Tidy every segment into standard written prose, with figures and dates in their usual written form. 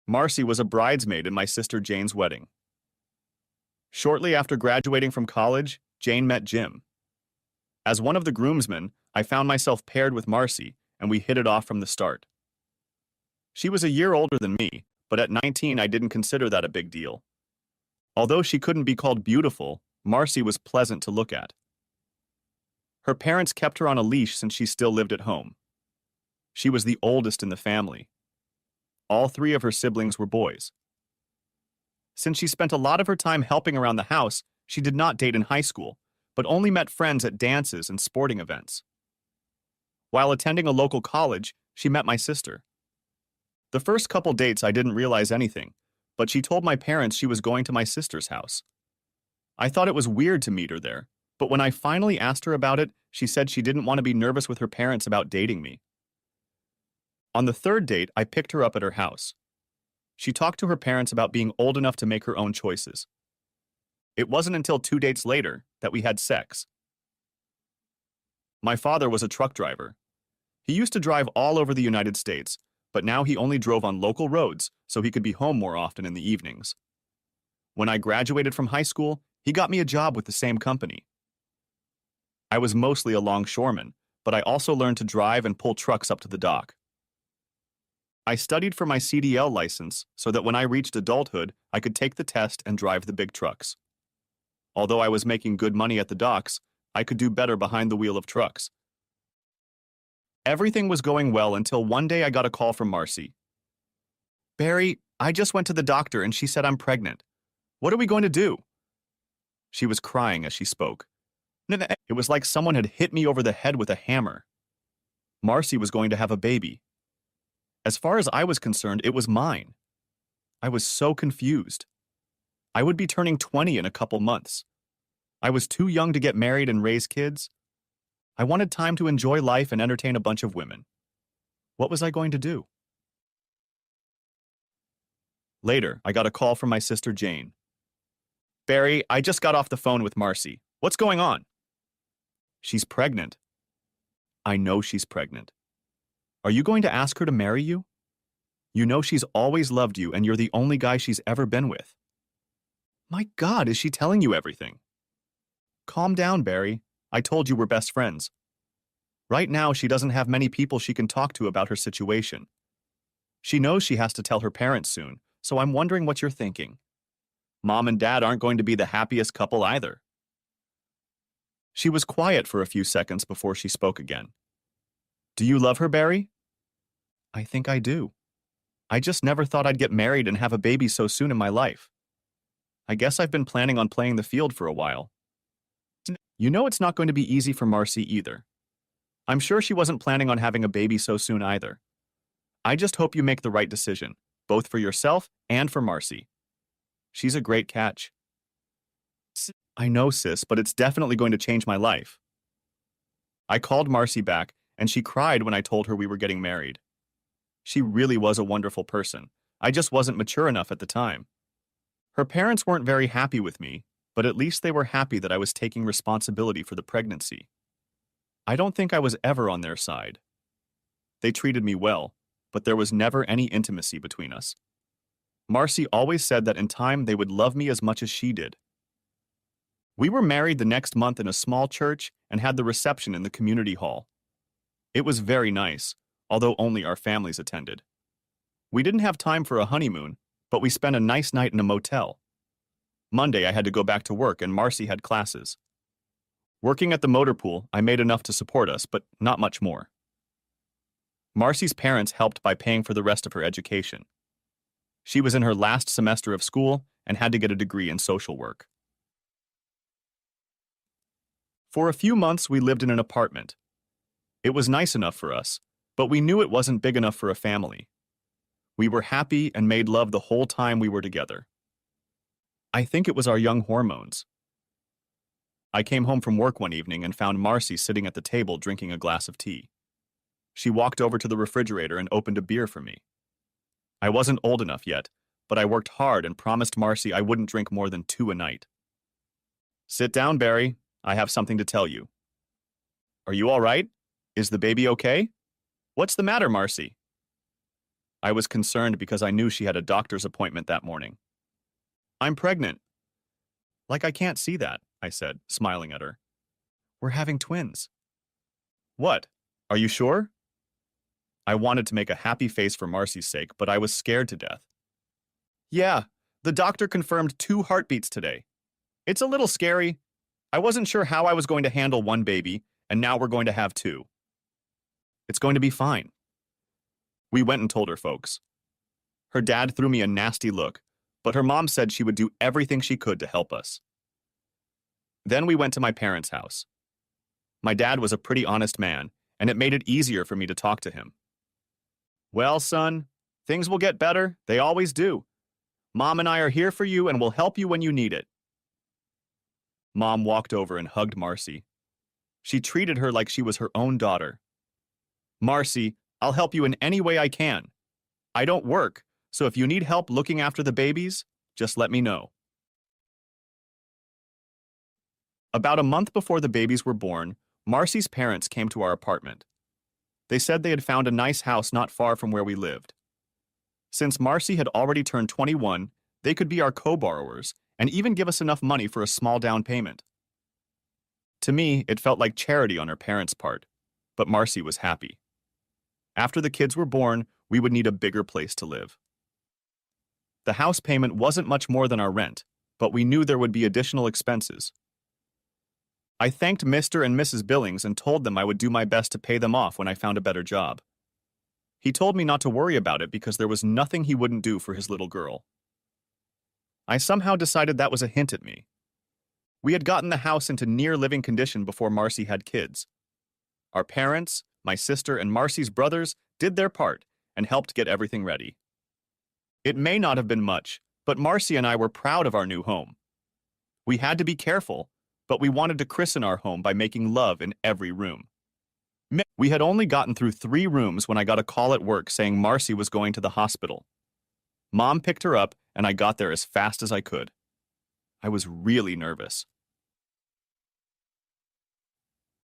Marcy was a bridesmaid in my sister Jane's wedding. Shortly after graduating from college, Jane met Jim. As one of the groomsmen, I found myself paired with Marcy, and we hit it off from the start. She was a year older than me, but at 19 I didn't consider that a big deal. Although she couldn't be called beautiful, Marcy was pleasant to look at. Her parents kept her on a leash since she still lived at home. She was the oldest in the family. All three of her siblings were boys. Since she spent a lot of her time helping around the house, she did not date in high school, but only met friends at dances and sporting events. While attending a local college, she met my sister. The first couple dates I didn't realize anything, but she told my parents she was going to my sister's house. I thought it was weird to meet her there, but when I finally asked her about it, she said she didn't want to be nervous with her parents about dating me. On the third date, I picked her up at her house. She talked to her parents about being old enough to make her own choices. It wasn't until 2 dates later that we had sex. My father was a truck driver. He used to drive all over the United States, but now he only drove on local roads so he could be home more often in the evenings. When I graduated from high school, he got me a job with the same company. I was mostly a longshoreman, but I also learned to drive and pull trucks up to the dock. I studied for my CDL license so that when I reached adulthood, I could take the test and drive the big trucks. Although I was making good money at the docks, I could do better behind the wheel of trucks. Everything was going well until one day I got a call from Marcy. "Barry, I just went to the doctor and she said I'm pregnant. What are we going to do?" She was crying as she spoke. It was like someone had hit me over the head with a hammer. Marcy was going to have a baby. As far as I was concerned, it was mine. I was so confused. I would be turning 20 in a couple months. I was too young to get married and raise kids. I wanted time to enjoy life and entertain a bunch of women. What was I going to do? Later, I got a call from my sister Jane. "Barry, I just got off the phone with Marcy. What's going on?" "She's pregnant." "I know she's pregnant. Are you going to ask her to marry you? You know she's always loved you and you're the only guy she's ever been with." "My God, is she telling you everything?" "Calm down, Barry. I told you we're best friends. Right now, she doesn't have many people she can talk to about her situation. She knows she has to tell her parents soon, so I'm wondering what you're thinking. Mom and Dad aren't going to be the happiest couple either." She was quiet for a few seconds before she spoke again. "Do you love her, Barry?" "I think I do. I just never thought I'd get married and have a baby so soon in my life. I guess I've been planning on playing the field for a while." You know it's not going to be easy for Marcy either. I'm sure she wasn't planning on having a baby so soon either. I just hope you make the right decision, both for yourself and for Marcy. She's a great catch. "I know, sis, but it's definitely going to change my life." I called Marcy back, and she cried when I told her we were getting married. She really was a wonderful person. I just wasn't mature enough at the time. Her parents weren't very happy with me, but at least they were happy that I was taking responsibility for the pregnancy. I don't think I was ever on their side. They treated me well, but there was never any intimacy between us. Marcy always said that in time they would love me as much as she did. We were married the next month in a small church and had the reception in the community hall. It was very nice, although only our families attended. We didn't have time for a honeymoon, but we spent a nice night in a motel. Monday I had to go back to work and Marcy had classes. Working at the motor pool, I made enough to support us, but not much more. Marcy's parents helped by paying for the rest of her education. She was in her last semester of school and had to get a degree in social work. For a few months, we lived in an apartment. It was nice enough for us, but we knew it wasn't big enough for a family. We were happy and made love the whole time we were together. I think it was our young hormones. I came home from work one evening and found Marcy sitting at the table drinking a glass of tea. She walked over to the refrigerator and opened a beer for me. I wasn't old enough yet, but I worked hard and promised Marcy I wouldn't drink more than 2 a night. "Sit down, Barry. I have something to tell you." "Are you all right? Is the baby okay? What's the matter, Marcy?" I was concerned because I knew she had a doctor's appointment that morning. I'm pregnant. Like I can't see that, I said, smiling at her. We're having twins. What? Are you sure? I wanted to make a happy face for Marcy's sake, but I was scared to death. Yeah, the doctor confirmed 2 heartbeats today. It's a little scary. I wasn't sure how I was going to handle one baby, and now we're going to have 2. It's going to be fine. We went and told her folks. Her dad threw me a nasty look, but her mom said she would do everything she could to help us. Then we went to my parents' house. My dad was a pretty honest man, and it made it easier for me to talk to him. Well, son, things will get better. They always do. Mom and I are here for you and will help you when you need it. Mom walked over and hugged Marcy. She treated her like she was her own daughter. Marcy, I'll help you in any way I can. I don't work, so if you need help looking after the babies, just let me know. About a month before the babies were born, Marcy's parents came to our apartment. They said they had found a nice house not far from where we lived. Since Marcy had already turned 21, they could be our co-borrowers and even give us enough money for a small down payment. To me, it felt like charity on her parents' part, but Marcy was happy. After the kids were born, we would need a bigger place to live. The house payment wasn't much more than our rent, but we knew there would be additional expenses. I thanked Mr. and Mrs. Billings and told them I would do my best to pay them off when I found a better job. He told me not to worry about it because there was nothing he wouldn't do for his little girl. I somehow decided that was a hint at me. We had gotten the house into near-living condition before Marcy had kids. Our parents, my sister, and Marcy's brothers did their part and helped get everything ready. It may not have been much, but Marcy and I were proud of our new home. We had to be careful, but we wanted to christen our home by making love in every room. We had only gotten through 3 rooms when I got a call at work saying Marcy was going to the hospital. Mom picked her up, and I got there as fast as I could. I was really nervous.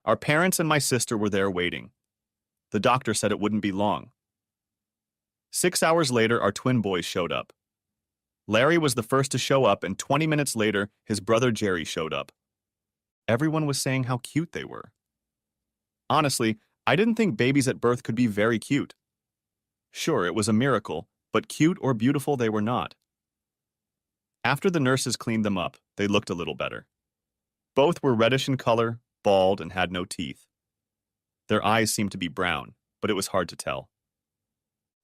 Our parents and my sister were there waiting. The doctor said it wouldn't be long. 6 hours later, our twin boys showed up. Larry was the first to show up, and 20 minutes later, his brother Jerry showed up. Everyone was saying how cute they were. Honestly, I didn't think babies at birth could be very cute. Sure, it was a miracle, but cute or beautiful they were not. After the nurses cleaned them up, they looked a little better. Both were reddish in color, bald, and had no teeth. Their eyes seemed to be brown, but it was hard to tell.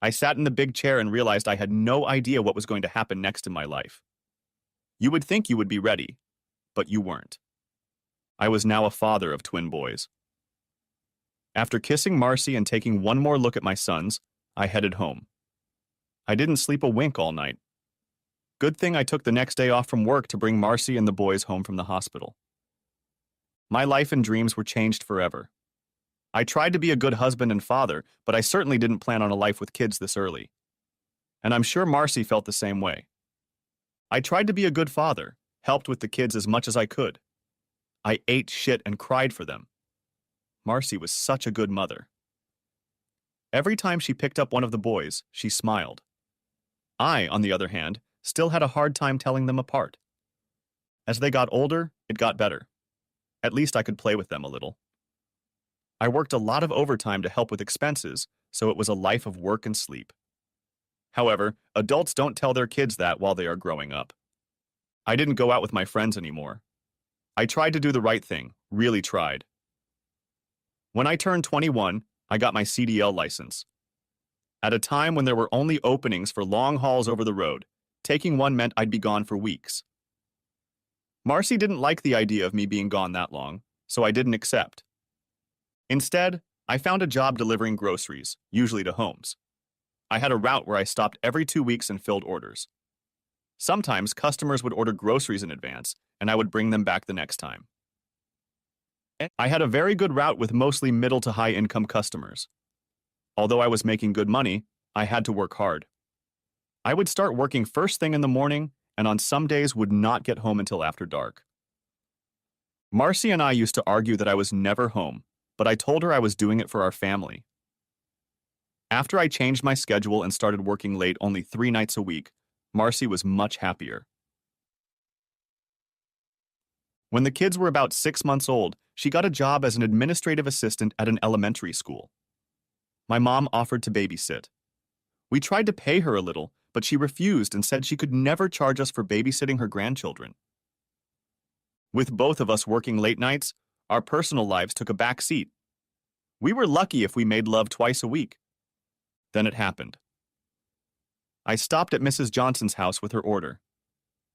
I sat in the big chair and realized I had no idea what was going to happen next in my life. You would think you would be ready, but you weren't. I was now a father of twin boys. After kissing Marcy and taking one more look at my sons, I headed home. I didn't sleep a wink all night. Good thing I took the next day off from work to bring Marcy and the boys home from the hospital. My life and dreams were changed forever. I tried to be a good husband and father, but I certainly didn't plan on a life with kids this early. And I'm sure Marcy felt the same way. I tried to be a good father, helped with the kids as much as I could. I ate shit and cried for them. Marcy was such a good mother. Every time she picked up one of the boys, she smiled. I, on the other hand, still had a hard time telling them apart. As they got older, it got better. At least I could play with them a little. I worked a lot of overtime to help with expenses, so it was a life of work and sleep. However, adults don't tell their kids that while they are growing up. I didn't go out with my friends anymore. I tried to do the right thing, really tried. When I turned 21, I got my CDL license. At a time when there were only openings for long hauls over the road, taking one meant I'd be gone for weeks. Marcy didn't like the idea of me being gone that long, so I didn't accept. Instead, I found a job delivering groceries, usually to homes. I had a route where I stopped every 2 weeks and filled orders. Sometimes customers would order groceries in advance, and I would bring them back the next time. I had a very good route with mostly middle to high income customers. Although I was making good money, I had to work hard. I would start working first thing in the morning, and on some days would not get home until after dark. Marcy and I used to argue that I was never home, but I told her I was doing it for our family. After I changed my schedule and started working late only 3 nights a week, Marcy was much happier. When the kids were about 6 months old, she got a job as an administrative assistant at an elementary school. My mom offered to babysit. We tried to pay her a little, but she refused and said she could never charge us for babysitting her grandchildren. With both of us working late nights, our personal lives took a back seat. We were lucky if we made love twice a week. Then it happened. I stopped at Mrs. Johnson's house with her order.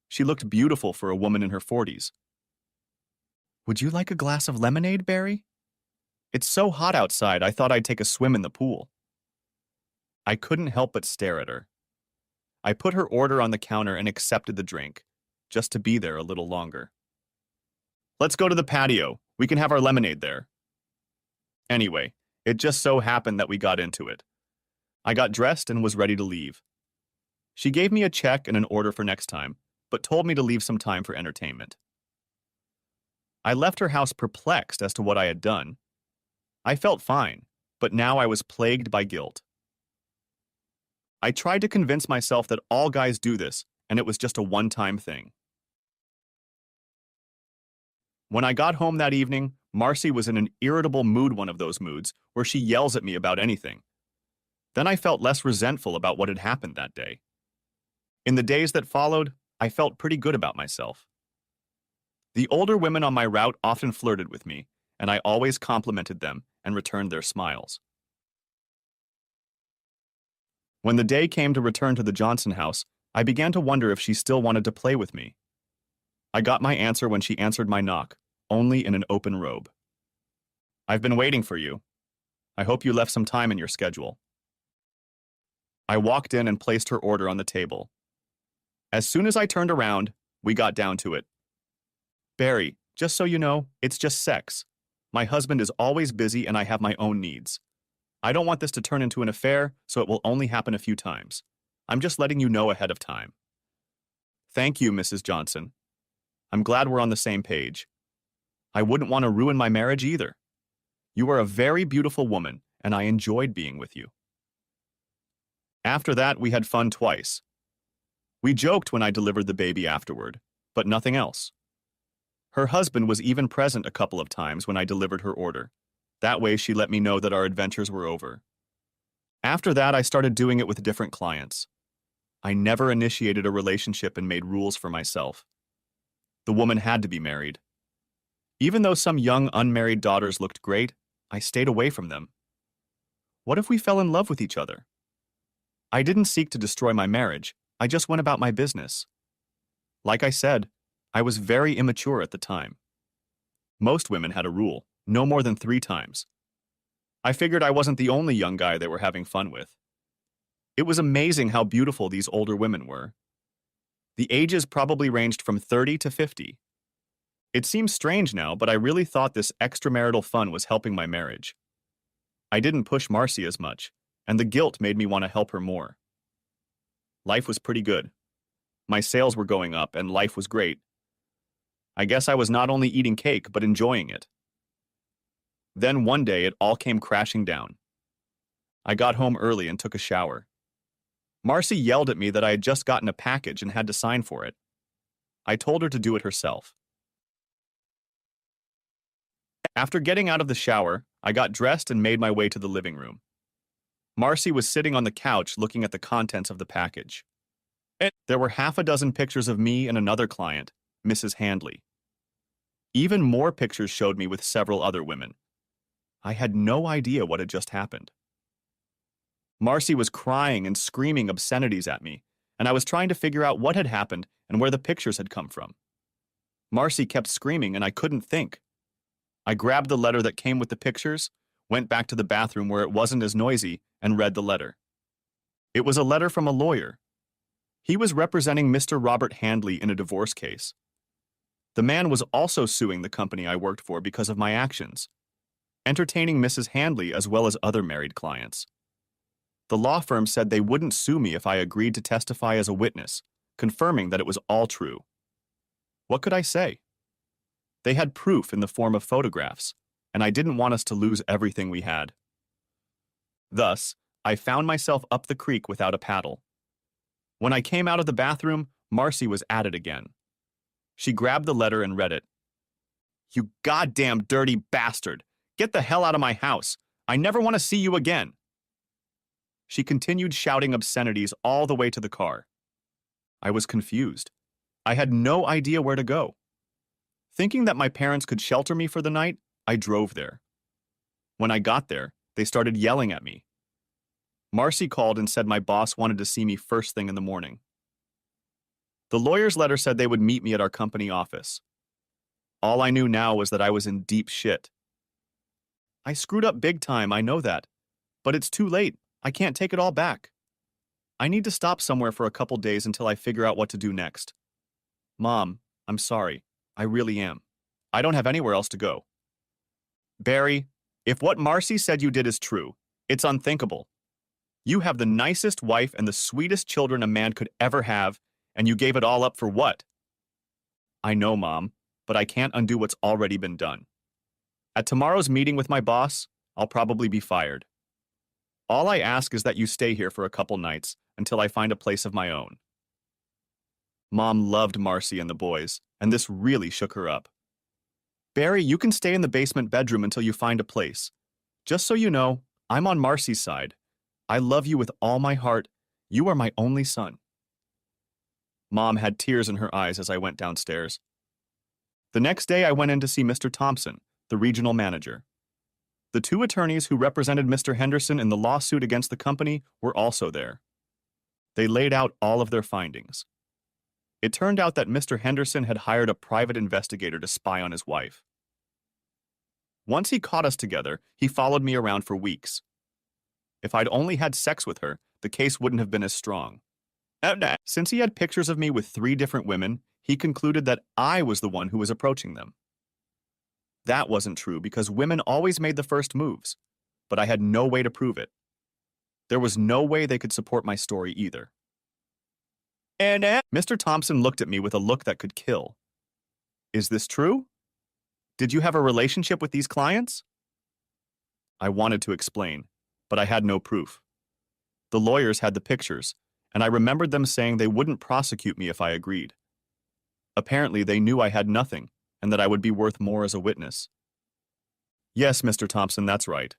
She looked beautiful for a woman in her 40s. "Would you like a glass of lemonade, Barry? It's so hot outside, I thought I'd take a swim in the pool." I couldn't help but stare at her. I put her order on the counter and accepted the drink, just to be there a little longer. "Let's go to the patio. We can have our lemonade there." Anyway, it just so happened that we got into it. I got dressed and was ready to leave. She gave me a check and an order for next time, but told me to leave some time for entertainment. I left her house perplexed as to what I had done. I felt fine, but now I was plagued by guilt. I tried to convince myself that all guys do this, and it was just a one-time thing. When I got home that evening, Marcy was in an irritable mood, one of those moods where she yells at me about anything. Then I felt less resentful about what had happened that day. In the days that followed, I felt pretty good about myself. The older women on my route often flirted with me, and I always complimented them and returned their smiles. When the day came to return to the Johnson house, I began to wonder if she still wanted to play with me. I got my answer when she answered my knock, only in an open robe. "I've been waiting for you. I hope you left some time in your schedule." I walked in and placed her order on the table. As soon as I turned around, we got down to it. "Barry, just so you know, it's just sex. My husband is always busy and I have my own needs. I don't want this to turn into an affair, so it will only happen a few times. I'm just letting you know ahead of time." "Thank you, Mrs. Johnson. I'm glad we're on the same page. I wouldn't want to ruin my marriage either. You are a very beautiful woman, and I enjoyed being with you." After that, we had fun twice. We joked when I delivered the baby afterward, but nothing else. Her husband was even present a couple of times when I delivered her order. That way, she let me know that our adventures were over. After that, I started doing it with different clients. I never initiated a relationship and made rules for myself. The woman had to be married. Even though some young unmarried daughters looked great, I stayed away from them. What if we fell in love with each other? I didn't seek to destroy my marriage, I just went about my business. Like I said, I was very immature at the time. Most women had a rule, no more than 3 times. I figured I wasn't the only young guy they were having fun with. It was amazing how beautiful these older women were. The ages probably ranged from 30 to 50. It seems strange now, but I really thought this extramarital fun was helping my marriage. I didn't push Marcy as much, and the guilt made me want to help her more. Life was pretty good. My sales were going up, and life was great. I guess I was not only eating cake, but enjoying it. Then one day, it all came crashing down. I got home early and took a shower. Marcy yelled at me that I had just gotten a package and had to sign for it. I told her to do it herself. After getting out of the shower, I got dressed and made my way to the living room. Marcy was sitting on the couch looking at the contents of the package. There were half a dozen pictures of me and another client, Mrs. Handley. Even more pictures showed me with several other women. I had no idea what had just happened. Marcy was crying and screaming obscenities at me, and I was trying to figure out what had happened and where the pictures had come from. Marcy kept screaming and I couldn't think. I grabbed the letter that came with the pictures, went back to the bathroom where it wasn't as noisy, and read the letter. It was a letter from a lawyer. He was representing Mr. Robert Handley in a divorce case. The man was also suing the company I worked for because of my actions, entertaining Mrs. Handley as well as other married clients. The law firm said they wouldn't sue me if I agreed to testify as a witness, confirming that it was all true. What could I say? They had proof in the form of photographs, and I didn't want us to lose everything we had. Thus, I found myself up the creek without a paddle. When I came out of the bathroom, Marcy was at it again. She grabbed the letter and read it. "You goddamn dirty bastard! Get the hell out of my house! I never want to see you again!" She continued shouting obscenities all the way to the car. I was confused. I had no idea where to go. Thinking that my parents could shelter me for the night, I drove there. When I got there, they started yelling at me. Marcy called and said my boss wanted to see me first thing in the morning. The lawyer's letter said they would meet me at our company office. All I knew now was that I was in deep shit. I screwed up big time, I know that. But it's too late. I can't take it all back. I need to stop somewhere for a couple days until I figure out what to do next. Mom, I'm sorry. I really am. I don't have anywhere else to go. Barry, if what Marcy said you did is true, it's unthinkable. You have the nicest wife and the sweetest children a man could ever have, and you gave it all up for what? I know, Mom, but I can't undo what's already been done. At tomorrow's meeting with my boss, I'll probably be fired. All I ask is that you stay here for a couple nights until I find a place of my own. Mom loved Marcy and the boys, and this really shook her up. Barry, you can stay in the basement bedroom until you find a place. Just so you know, I'm on Marcy's side. I love you with all my heart. You are my only son. Mom had tears in her eyes as I went downstairs. The next day, I went in to see Mr. Thompson, the regional manager. The two attorneys who represented Mr. Henderson in the lawsuit against the company were also there. They laid out all of their findings. It turned out that Mr. Henderson had hired a private investigator to spy on his wife. Once he caught us together, he followed me around for weeks. If I'd only had sex with her, the case wouldn't have been as strong. Since he had pictures of me with 3 different women, he concluded that I was the one who was approaching them. That wasn't true because women always made the first moves, but I had no way to prove it. There was no way they could support my story either. Mr. Thompson looked at me with a look that could kill. Is this true? Did you have a relationship with these clients? I wanted to explain, but I had no proof. The lawyers had the pictures, and I remembered them saying they wouldn't prosecute me if I agreed. Apparently, they knew I had nothing, and that I would be worth more as a witness. Yes, Mr. Thompson, that's right.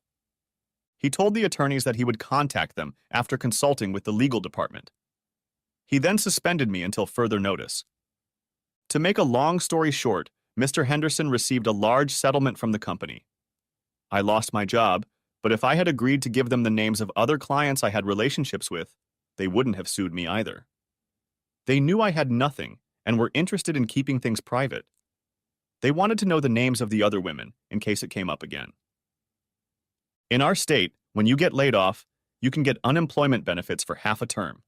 He told the attorneys that he would contact them after consulting with the legal department. He then suspended me until further notice. To make a long story short, Mr. Henderson received a large settlement from the company. I lost my job, but if I had agreed to give them the names of other clients I had relationships with, they wouldn't have sued me either. They knew I had nothing and were interested in keeping things private. They wanted to know the names of the other women in case it came up again. In our state, when you get laid off, you can get unemployment benefits for half a term.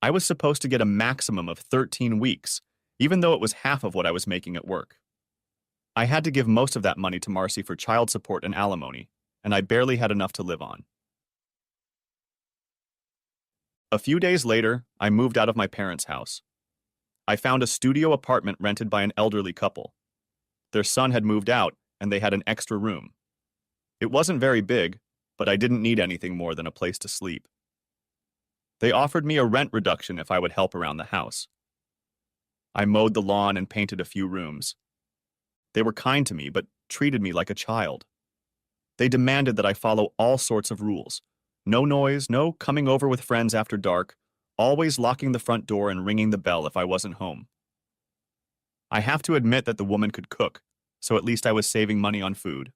I was supposed to get a maximum of 13 weeks, even though it was half of what I was making at work. I had to give most of that money to Marcy for child support and alimony, and I barely had enough to live on. A few days later, I moved out of my parents' house. I found a studio apartment rented by an elderly couple. Their son had moved out, and they had an extra room. It wasn't very big, but I didn't need anything more than a place to sleep. They offered me a rent reduction if I would help around the house. I mowed the lawn and painted a few rooms. They were kind to me, but treated me like a child. They demanded that I follow all sorts of rules. No noise, no coming over with friends after dark, always locking the front door and ringing the bell if I wasn't home. I have to admit that the woman could cook, so at least I was saving money on food.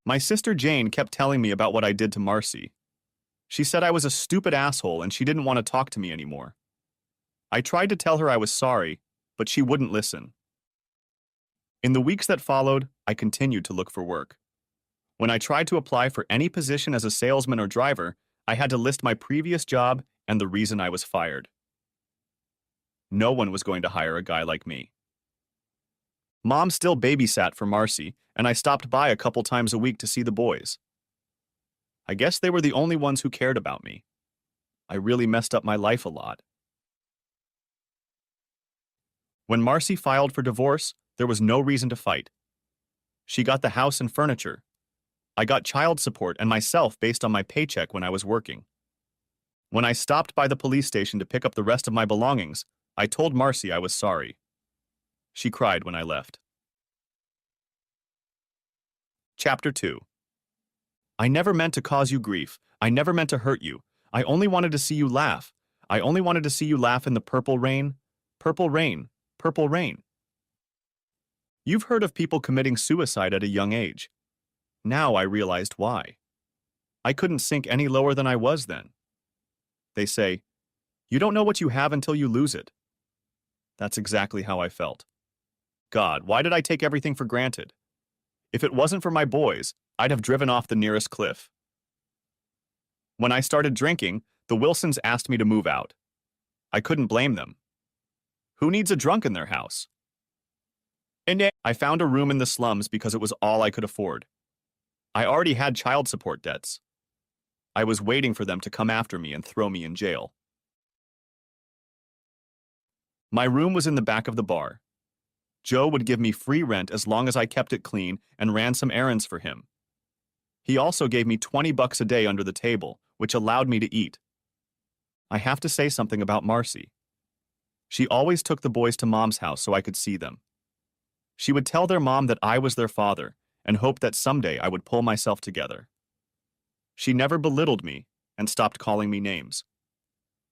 My sister Jane kept telling me about what I did to Marcy. She said I was a stupid asshole and she didn't want to talk to me anymore. I tried to tell her I was sorry, but she wouldn't listen. In the weeks that followed, I continued to look for work. When I tried to apply for any position as a salesman or driver, I had to list my previous job and the reason I was fired. No one was going to hire a guy like me. Mom still babysat for Marcy, and I stopped by a couple times a week to see the boys. I guess they were the only ones who cared about me. I really messed up my life a lot. When Marcy filed for divorce, there was no reason to fight. She got the house and furniture. I got child support and myself based on my paycheck when I was working. When I stopped by the police station to pick up the rest of my belongings, I told Marcy I was sorry. She cried when I left. Chapter 2. I never meant to cause you grief. I never meant to hurt you. I only wanted to see you laugh. I only wanted to see you laugh in the purple rain. Purple rain. Purple rain. You've heard of people committing suicide at a young age. Now I realized why. I couldn't sink any lower than I was then. They say, you don't know what you have until you lose it. That's exactly how I felt. God, why did I take everything for granted? If it wasn't for my boys, I'd have driven off the nearest cliff. When I started drinking, the Wilsons asked me to move out. I couldn't blame them. Who needs a drunk in their house? And I found a room in the slums because it was all I could afford. I already had child support debts. I was waiting for them to come after me and throw me in jail. My room was in the back of the bar. Joe would give me free rent as long as I kept it clean and ran some errands for him. He also gave me $20 a day under the table, which allowed me to eat. I have to say something about Marcy. She always took the boys to Mom's house so I could see them. She would tell their mom that I was their father and hoped that someday I would pull myself together. She never belittled me and stopped calling me names.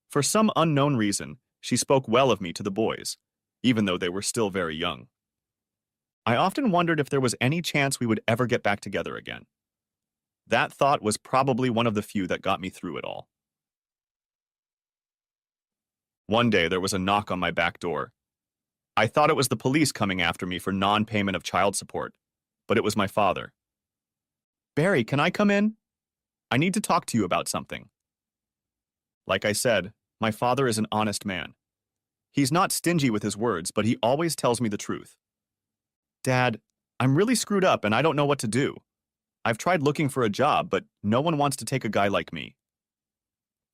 For some unknown reason, she spoke well of me to the boys, even though they were still very young. I often wondered if there was any chance we would ever get back together again. That thought was probably one of the few that got me through it all. One day there was a knock on my back door. I thought it was the police coming after me for non-payment of child support, but it was my father. Barry, can I come in? I need to talk to you about something. Like I said, my father is an honest man. He's not stingy with his words, but he always tells me the truth. Dad, I'm really screwed up and I don't know what to do. I've tried looking for a job, but no one wants to take a guy like me.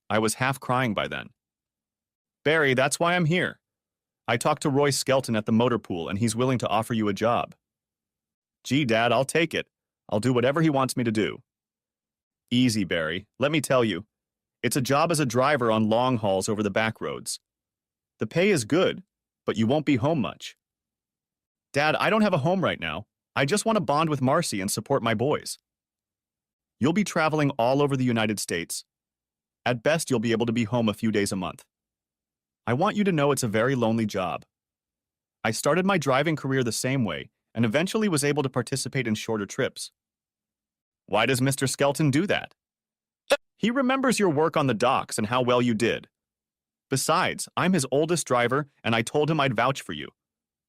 I was half crying by then. Barry, that's why I'm here. I talked to Roy Skelton at the motor pool and he's willing to offer you a job. Gee, Dad, I'll take it. I'll do whatever he wants me to do. Easy, Barry. Let me tell you. It's a job as a driver on long hauls over the back roads. The pay is good, but you won't be home much. Dad, I don't have a home right now. I just want to bond with Marcy and support my boys. You'll be traveling all over the United States. At best, you'll be able to be home a few days a month. I want you to know it's a very lonely job. I started my driving career the same way and eventually was able to participate in shorter trips. Why does Mr. Skelton do that? He remembers your work on the docks and how well you did. Besides, I'm his oldest driver and I told him I'd vouch for you.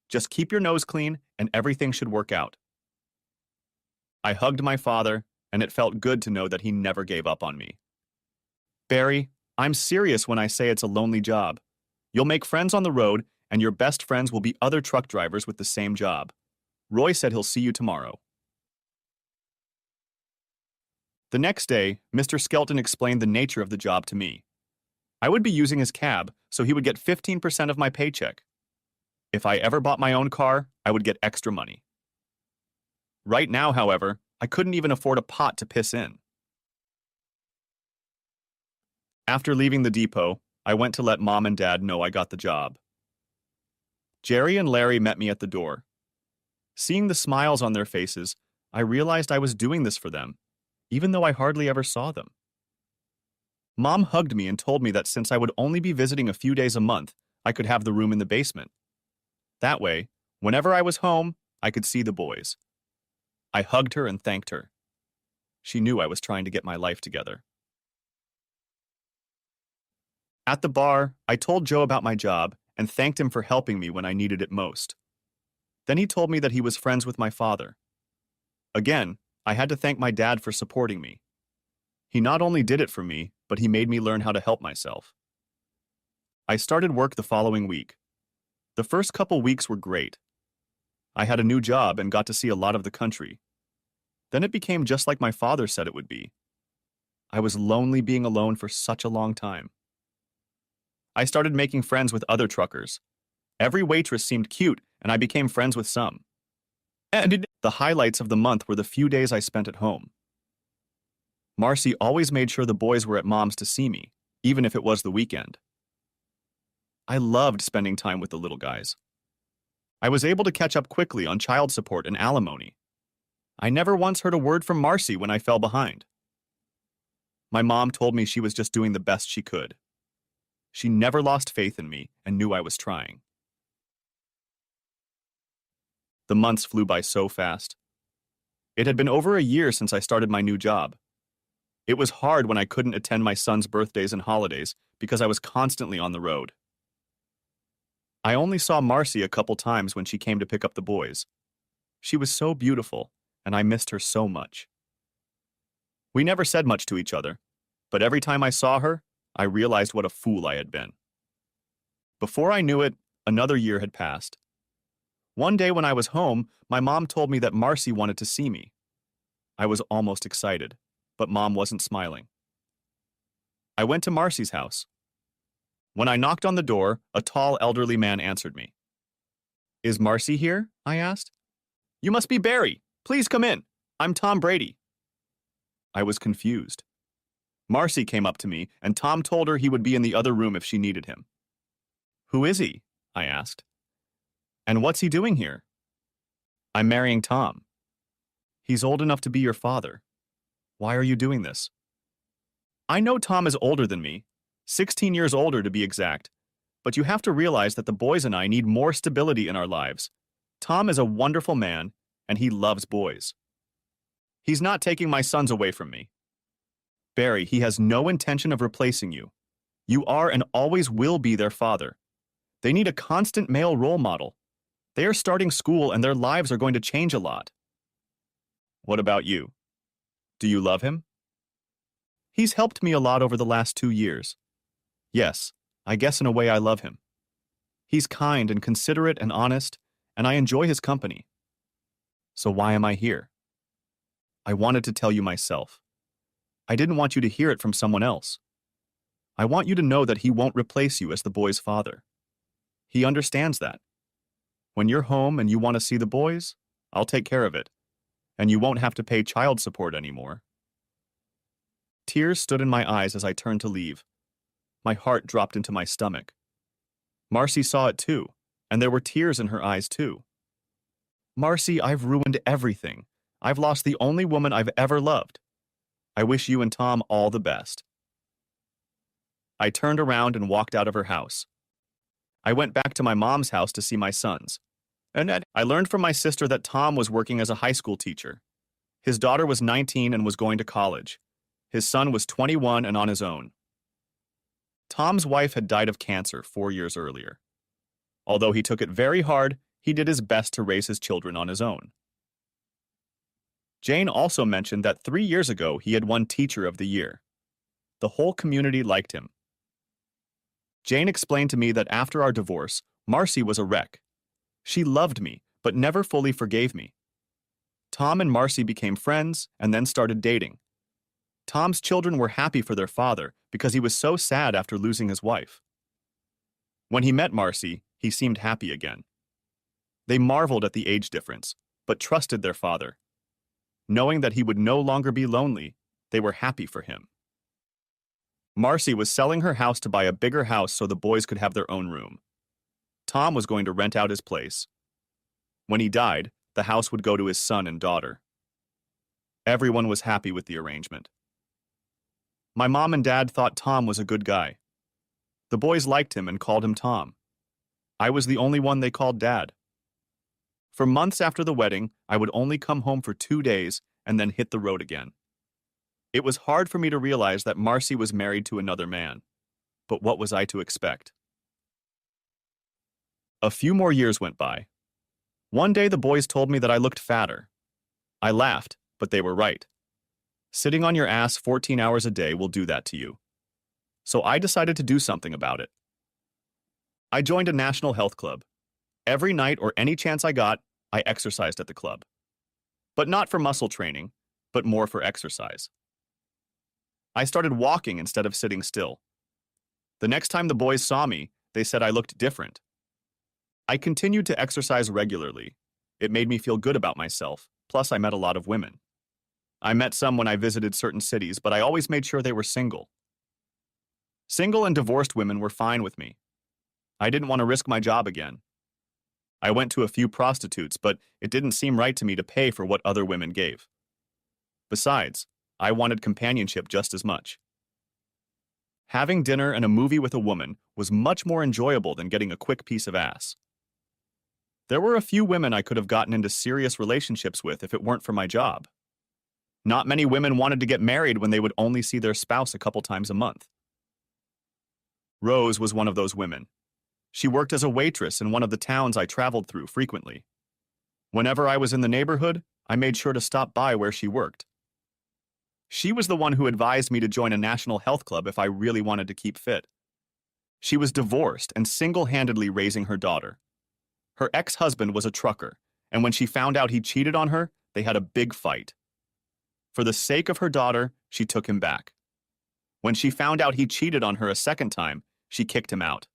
Just keep your nose clean and everything should work out. I hugged my father and it felt good to know that he never gave up on me. Barry, I'm serious when I say it's a lonely job. You'll make friends on the road and your best friends will be other truck drivers with the same job. Roy said he'll see you tomorrow. The next day, Mr. Skelton explained the nature of the job to me. I would be using his cab, so he would get 15% of my paycheck. If I ever bought my own car, I would get extra money. Right now, however, I couldn't even afford a pot to piss in. After leaving the depot, I went to let Mom and Dad know I got the job. Jerry and Larry met me at the door. Seeing the smiles on their faces, I realized I was doing this for them, even though I hardly ever saw them. Mom hugged me and told me that since I would only be visiting a few days a month, I could have the room in the basement. That way, whenever I was home, I could see the boys. I hugged her and thanked her. She knew I was trying to get my life together. At the bar, I told Joe about my job and thanked him for helping me when I needed it most. Then he told me that he was friends with my father. Again, I had to thank my dad for supporting me. He not only did it for me, but he made me learn how to help myself. I started work the following week. The first couple weeks were great. I had a new job and got to see a lot of the country. Then it became just like my father said it would be. I was lonely being alone for such a long time. I started making friends with other truckers. Every waitress seemed cute, and I became friends with some. And the highlights of the month were the few days I spent at home. Marcy always made sure the boys were at Mom's to see me, even if it was the weekend. I loved spending time with the little guys. I was able to catch up quickly on child support and alimony. I never once heard a word from Marcy when I fell behind. My mom told me she was just doing the best she could. She never lost faith in me and knew I was trying. The months flew by so fast. It had been over a year since I started my new job. It was hard when I couldn't attend my son's birthdays and holidays because I was constantly on the road. I only saw Marcy a couple times when she came to pick up the boys. She was so beautiful, and I missed her so much. We never said much to each other, but every time I saw her, I realized what a fool I had been. Before I knew it, another year had passed. One day when I was home, my mom told me that Marcy wanted to see me. I was almost excited, but Mom wasn't smiling. I went to Marcy's house. When I knocked on the door, a tall elderly man answered me. "Is Marcy here?" I asked. "You must be Barry. Please come in. I'm Tom Brady." I was confused. Marcy came up to me, and Tom told her he would be in the other room if she needed him. "Who is he?" I asked. "And what's he doing here?" "I'm marrying Tom. He's old enough to be your father. Why are you doing this?" "I know Tom is older than me, 16 years older to be exact, but you have to realize that the boys and I need more stability in our lives. Tom is a wonderful man, and he loves boys. He's not taking my sons away from me. Barry, he has no intention of replacing you. You are and always will be their father. They need a constant male role model. They are starting school and their lives are going to change a lot." "What about you? Do you love him?" "He's helped me a lot over the last 2 years. Yes, I guess in a way I love him. He's kind and considerate and honest, and I enjoy his company. So why am I here? I wanted to tell you myself. I didn't want you to hear it from someone else. I want you to know that he won't replace you as the boys' father. He understands that. When you're home and you want to see the boys, I'll take care of it, and you won't have to pay child support anymore." Tears stood in my eyes as I turned to leave. My heart dropped into my stomach. Marcy saw it too, and there were tears in her eyes too. "Marcy, I've ruined everything. I've lost the only woman I've ever loved. I wish you and Tom all the best." I turned around and walked out of her house. I went back to my mom's house to see my sons. And I learned from my sister that Tom was working as a high school teacher. His daughter was 19 and was going to college. His son was 21 and on his own. Tom's wife had died of cancer 4 years earlier. Although he took it very hard, he did his best to raise his children on his own. Jane also mentioned that 3 years ago he had won Teacher of the Year. The whole community liked him. Jane explained to me that after our divorce, Marcy was a wreck. She loved me, but never fully forgave me. Tom and Marcy became friends and then started dating. Tom's children were happy for their father because he was so sad after losing his wife. When he met Marcy, he seemed happy again. They marveled at the age difference, but trusted their father. Knowing that he would no longer be lonely, they were happy for him. Marcy was selling her house to buy a bigger house so the boys could have their own room. Tom was going to rent out his place. When he died, the house would go to his son and daughter. Everyone was happy with the arrangement. My mom and dad thought Tom was a good guy. The boys liked him and called him Tom. I was the only one they called Dad. For months after the wedding, I would only come home for 2 days and then hit the road again. It was hard for me to realize that Marcy was married to another man. But what was I to expect? A few more years went by. One day the boys told me that I looked fatter. I laughed, but they were right. Sitting on your ass 14 hours a day will do that to you. So I decided to do something about it. I joined a national health club. Every night or any chance I got, I exercised at the club. But not for muscle training, but more for exercise. I started walking instead of sitting still. The next time the boys saw me, they said I looked different. I continued to exercise regularly. It made me feel good about myself, plus I met a lot of women. I met some when I visited certain cities, but I always made sure they were single. Single and divorced women were fine with me. I didn't want to risk my job again. I went to a few prostitutes, but it didn't seem right to me to pay for what other women gave. Besides, I wanted companionship just as much. Having dinner and a movie with a woman was much more enjoyable than getting a quick piece of ass. There were a few women I could have gotten into serious relationships with if it weren't for my job. Not many women wanted to get married when they would only see their spouse a couple times a month. Rose was one of those women. She worked as a waitress in one of the towns I traveled through frequently. Whenever I was in the neighborhood, I made sure to stop by where she worked. She was the one who advised me to join a national health club if I really wanted to keep fit. She was divorced and single-handedly raising her daughter. Her ex-husband was a trucker, and when she found out he cheated on her, they had a big fight. For the sake of her daughter, she took him back. When she found out he cheated on her a second time, she kicked him out.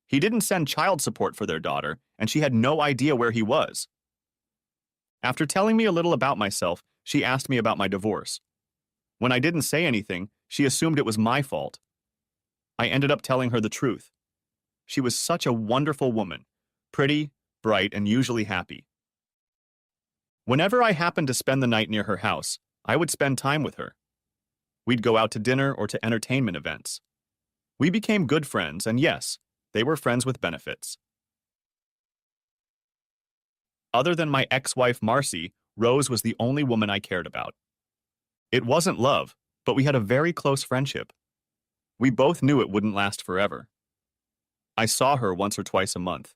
He didn't send child support for their daughter, and she had no idea where he was. After telling me a little about myself, she asked me about my divorce. When I didn't say anything, she assumed it was my fault. I ended up telling her the truth. She was such a wonderful woman, pretty, bright, and usually happy. Whenever I happened to spend the night near her house, I would spend time with her. We'd go out to dinner or to entertainment events. We became good friends, and yes, they were friends with benefits. Other than my ex-wife Marcy, Rose was the only woman I cared about. It wasn't love, but we had a very close friendship. We both knew it wouldn't last forever. I saw her once or twice a month.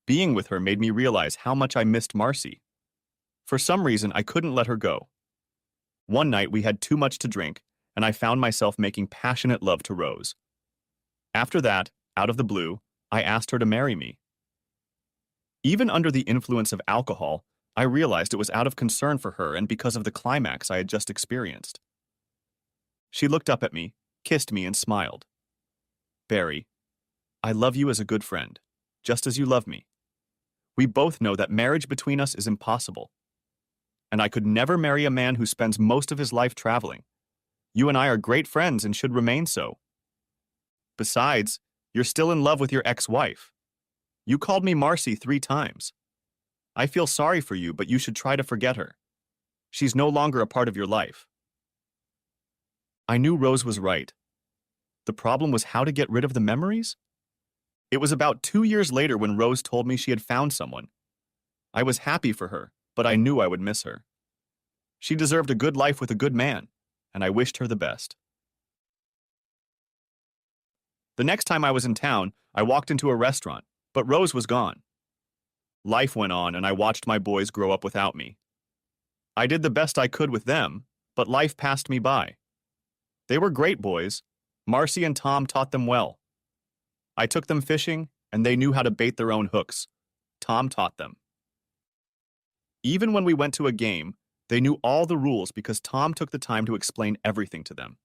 Being with her made me realize how much I missed Marcy. For some reason, I couldn't let her go. One night we had too much to drink, and I found myself making passionate love to Rose. After that, out of the blue, I asked her to marry me. Even under the influence of alcohol, I realized it was out of concern for her and because of the climax I had just experienced. She looked up at me, kissed me, and smiled. "Barry, I love you as a good friend, just as you love me. We both know that marriage between us is impossible. And I could never marry a man who spends most of his life traveling. You and I are great friends and should remain so. Besides, you're still in love with your ex-wife. You called me Marcy 3 times. I feel sorry for you, but you should try to forget her. She's no longer a part of your life." I knew Rose was right. The problem was how to get rid of the memories? It was about 2 years later when Rose told me she had found someone. I was happy for her, but I knew I would miss her. She deserved a good life with a good man, and I wished her the best. The next time I was in town, I walked into a restaurant, but Rose was gone. Life went on, and I watched my boys grow up without me. I did the best I could with them, but life passed me by. They were great boys. Marcy and Tom taught them well. I took them fishing, and they knew how to bait their own hooks. Tom taught them. Even when we went to a game, they knew all the rules because Tom took the time to explain everything to them.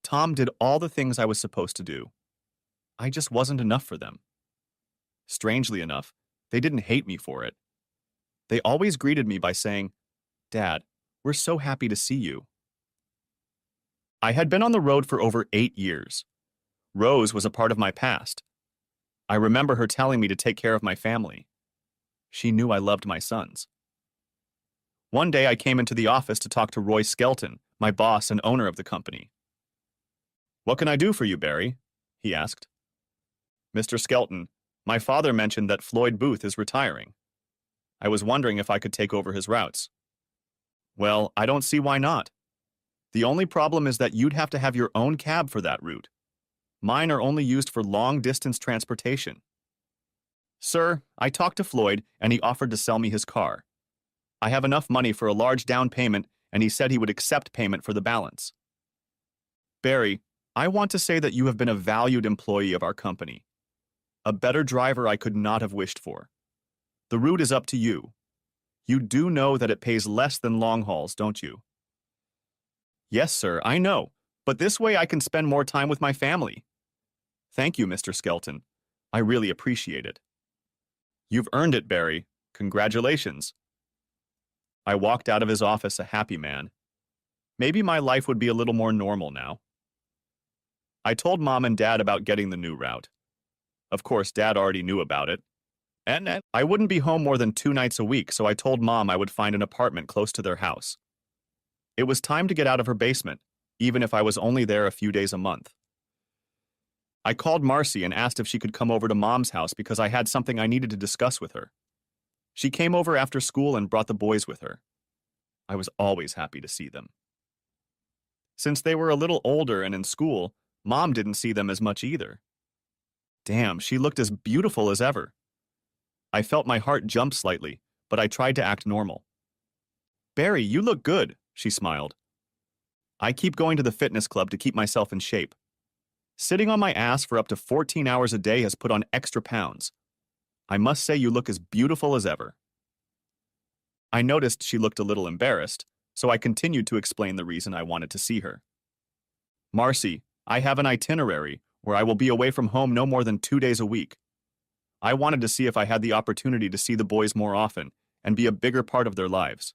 Tom did all the things I was supposed to do. I just wasn't enough for them. Strangely enough, they didn't hate me for it. They always greeted me by saying, "Dad, we're so happy to see you." I had been on the road for over 8 years. Rose was a part of my past. I remember her telling me to take care of my family. She knew I loved my sons. One day I came into the office to talk to Roy Skelton, my boss and owner of the company. "What can I do for you, Barry?" he asked. "Mr. Skelton, my father mentioned that Floyd Booth is retiring. I was wondering if I could take over his routes." "Well, I don't see why not. The only problem is that you'd have to have your own cab for that route. Mine are only used for long-distance transportation." "Sir, I talked to Floyd, and he offered to sell me his car. I have enough money for a large down payment, and he said he would accept payment for the balance." "Barry, I want to say that you have been a valued employee of our company. A better driver I could not have wished for. The route is up to you. You do know that it pays less than long hauls, don't you?" "Yes, sir, I know, but this way I can spend more time with my family." "Thank you, Mr. Skelton. I really appreciate it." "You've earned it, Barry. Congratulations." I walked out of his office a happy man. Maybe my life would be a little more normal now. I told Mom and Dad about getting the new route. Of course, Dad already knew about it. And I wouldn't be home more than 2 nights a week, so I told Mom I would find an apartment close to their house. It was time to get out of her basement, even if I was only there a few days a month. I called Marcy and asked if she could come over to Mom's house because I had something I needed to discuss with her. She came over after school and brought the boys with her. I was always happy to see them. Since they were a little older and in school, Mom didn't see them as much either. Damn, she looked as beautiful as ever. I felt my heart jump slightly, but I tried to act normal. "Barry, you look good," she smiled. "I keep going to the fitness club to keep myself in shape. Sitting on my ass for up to 14 hours a day has put on extra pounds. I must say you look as beautiful as ever." I noticed she looked a little embarrassed, so I continued to explain the reason I wanted to see her. "Marcy, I have an itinerary where I will be away from home no more than 2 days a week. I wanted to see if I had the opportunity to see the boys more often and be a bigger part of their lives."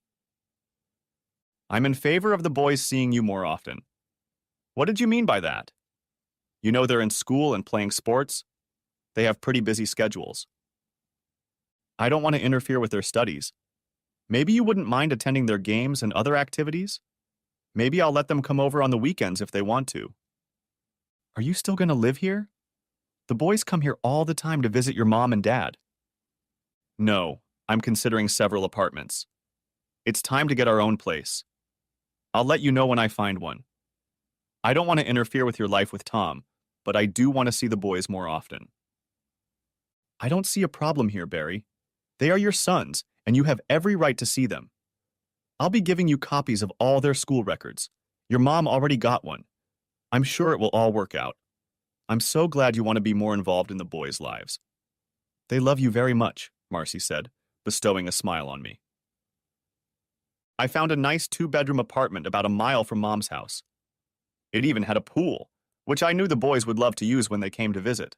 "I'm in favor of the boys seeing you more often." "What did you mean by that?" "You know they're in school and playing sports. They have pretty busy schedules." "I don't want to interfere with their studies. Maybe you wouldn't mind attending their games and other activities? Maybe I'll let them come over on the weekends if they want to." "Are you still going to live here? The boys come here all the time to visit your mom and dad." "No, I'm considering several apartments. It's time to get our own place. I'll let you know when I find one. I don't want to interfere with your life with Tom, but I do want to see the boys more often." "I don't see a problem here, Barry. They are your sons, and you have every right to see them. I'll be giving you copies of all their school records. Your mom already got one. I'm sure it will all work out. I'm so glad you want to be more involved in the boys' lives." "They love you very much," Marcy said, bestowing a smile on me. I found a nice 2-bedroom apartment about a mile from Mom's house. It even had a pool, which I knew the boys would love to use when they came to visit.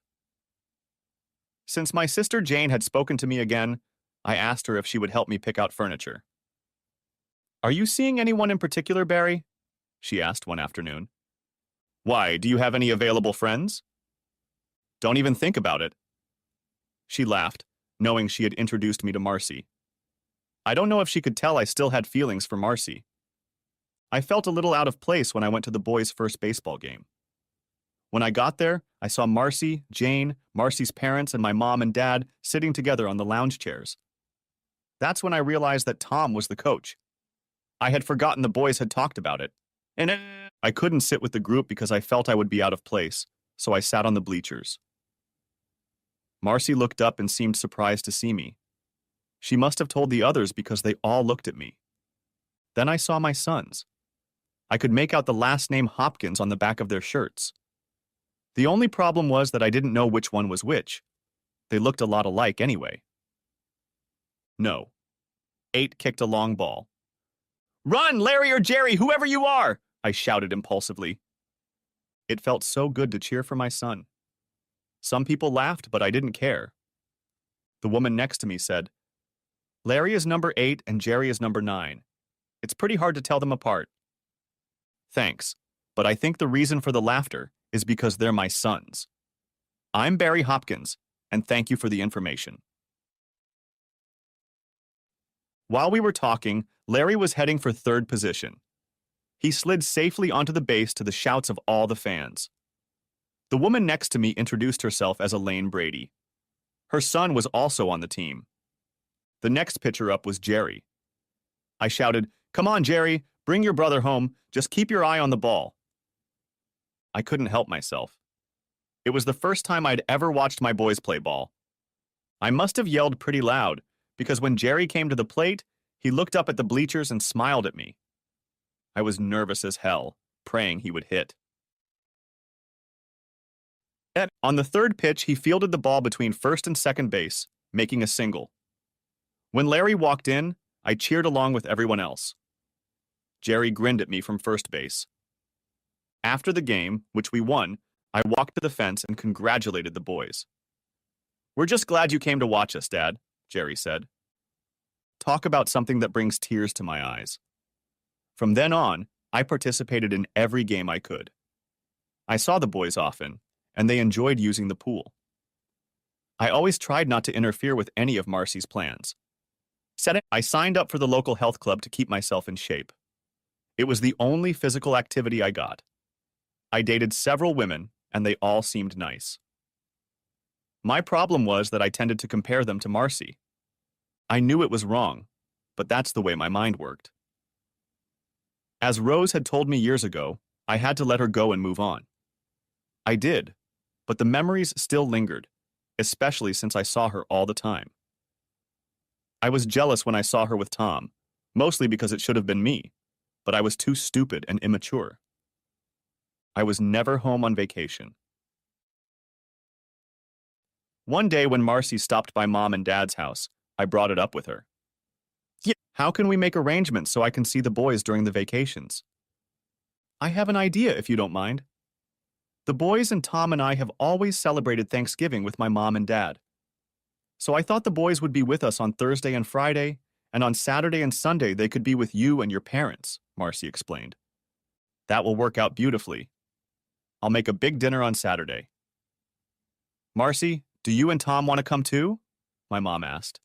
Since my sister Jane had spoken to me again, I asked her if she would help me pick out furniture. "Are you seeing anyone in particular, Barry?" she asked one afternoon. "Why, do you have any available friends?" "Don't even think about it." She laughed, knowing she had introduced me to Marcy. I don't know if she could tell I still had feelings for Marcy. I felt a little out of place when I went to the boys' first baseball game. When I got there, I saw Marcy, Jane, Marcy's parents, and my mom and dad sitting together on the lounge chairs. That's when I realized that Tom was the coach. I had forgotten the boys had talked about it. And I couldn't sit with the group because I felt I would be out of place, so I sat on the bleachers. Marcy looked up and seemed surprised to see me. She must have told the others because they all looked at me. Then I saw my sons. I could make out the last name Hopkins on the back of their shirts. The only problem was that I didn't know which one was which. They looked a lot alike anyway. No. 8 kicked a long ball. "Run, Larry or Jerry, whoever you are!" I shouted impulsively. It felt so good to cheer for my son. Some people laughed, but I didn't care. The woman next to me said, "Larry is number 8 and Jerry is number 9. It's pretty hard to tell them apart." "Thanks, but I think the reason for the laughter is because they're my sons. I'm Barry Hopkins, and thank you for the information." While we were talking, Larry was heading for 3rd position. He slid safely onto the base to the shouts of all the fans. The woman next to me introduced herself as Elaine Brady. Her son was also on the team. The next pitcher up was Jerry. I shouted, "Come on, Jerry, bring your brother home, just keep your eye on the ball." I couldn't help myself. It was the first time I'd ever watched my boys play ball. I must have yelled pretty loud, because when Jerry came to the plate, he looked up at the bleachers and smiled at me. I was nervous as hell, praying he would hit. On the 3rd pitch, he fielded the ball between 1st and 2nd base, making a single. When Larry walked in, I cheered along with everyone else. Jerry grinned at me from 1st base. After the game, which we won, I walked to the fence and congratulated the boys. "We're just glad you came to watch us, Dad," Jerry said. Talk about something that brings tears to my eyes. From then on, I participated in every game I could. I saw the boys often, and they enjoyed using the pool. I always tried not to interfere with any of Marcy's plans. I signed up for the local health club to keep myself in shape. It was the only physical activity I got. I dated several women, and they all seemed nice. My problem was that I tended to compare them to Marcy. I knew it was wrong, but that's the way my mind worked. As Rose had told me years ago, I had to let her go and move on. I did, but the memories still lingered, especially since I saw her all the time. I was jealous when I saw her with Tom, mostly because it should have been me, but I was too stupid and immature. I was never home on vacation. One day when Marcy stopped by Mom and Dad's house, I brought it up with her. Yeah, how can we make arrangements so I can see the boys during the vacations? I have an idea, if you don't mind. The boys and Tom and I have always celebrated Thanksgiving with my mom and dad. So I thought the boys would be with us on Thursday and Friday, and on Saturday and Sunday they could be with you and your parents, Marcy explained. That will work out beautifully. I'll make a big dinner on Saturday. Marcy, do you and Tom want to come too? My mom asked.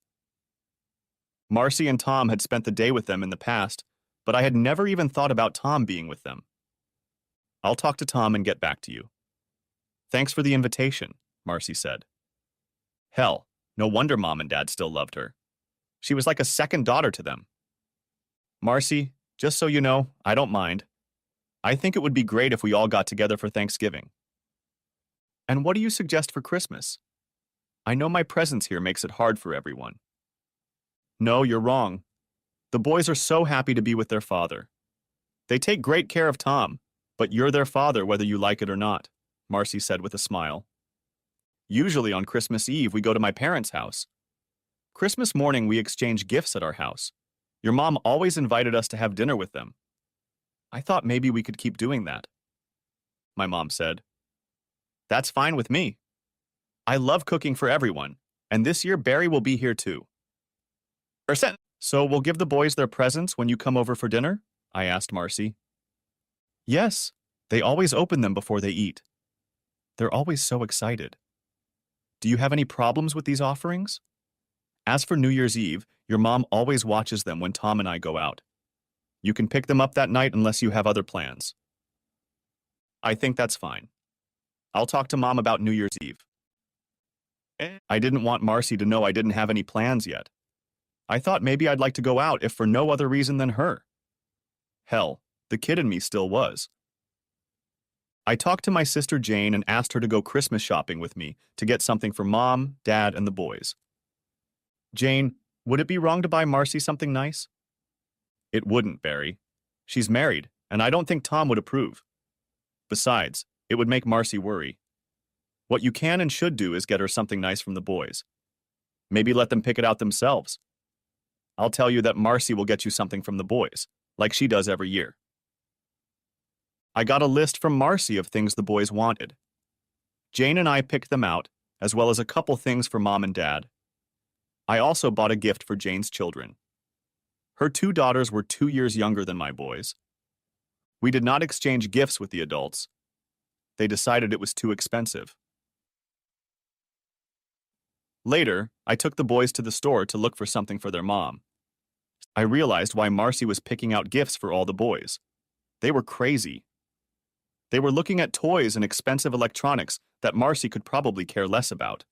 Marcy and Tom had spent the day with them in the past, but I had never even thought about Tom being with them. I'll talk to Tom and get back to you. Thanks for the invitation, Marcy said. Hell, no wonder Mom and Dad still loved her. She was like a second daughter to them. Marcy, just so you know, I don't mind. I think it would be great if we all got together for Thanksgiving. And what do you suggest for Christmas? I know my presence here makes it hard for everyone. No, you're wrong. The boys are so happy to be with their father. They take great care of Tom, but you're their father whether you like it or not, Marcy said with a smile. Usually on Christmas Eve, we go to my parents' house. Christmas morning, we exchange gifts at our house. Your mom always invited us to have dinner with them. I thought maybe we could keep doing that. My mom said. That's fine with me. I love cooking for everyone, and this year Barry will be here too. So we'll give the boys their presents when you come over for dinner? I asked Marcy. Yes, they always open them before they eat. They're always so excited. Do you have any problems with these offerings? As for New Year's Eve, your mom always watches them when Tom and I go out. You can pick them up that night unless you have other plans. I think that's fine. I'll talk to Mom about New Year's Eve. I didn't want Marcy to know I didn't have any plans yet. I thought maybe I'd like to go out if for no other reason than her. Hell, the kid in me still was. I talked to my sister Jane and asked her to go Christmas shopping with me to get something for Mom, Dad, and the boys. Jane, would it be wrong to buy Marcy something nice? It wouldn't, Barry. She's married, and I don't think Tom would approve. Besides, it would make Marcy worry. What you can and should do is get her something nice from the boys. Maybe let them pick it out themselves. I'll tell you that Marcy will get you something from the boys, like she does every year. I got a list from Marcy of things the boys wanted. Jane and I picked them out, as well as a couple things for Mom and Dad. I also bought a gift for Jane's children. Her 2 daughters were 2 years younger than my boys. We did not exchange gifts with the adults. They decided it was too expensive. Later, I took the boys to the store to look for something for their mom. I realized why Marcy was picking out gifts for all the boys. They were crazy. They were looking at toys and expensive electronics that Marcy could probably care less about.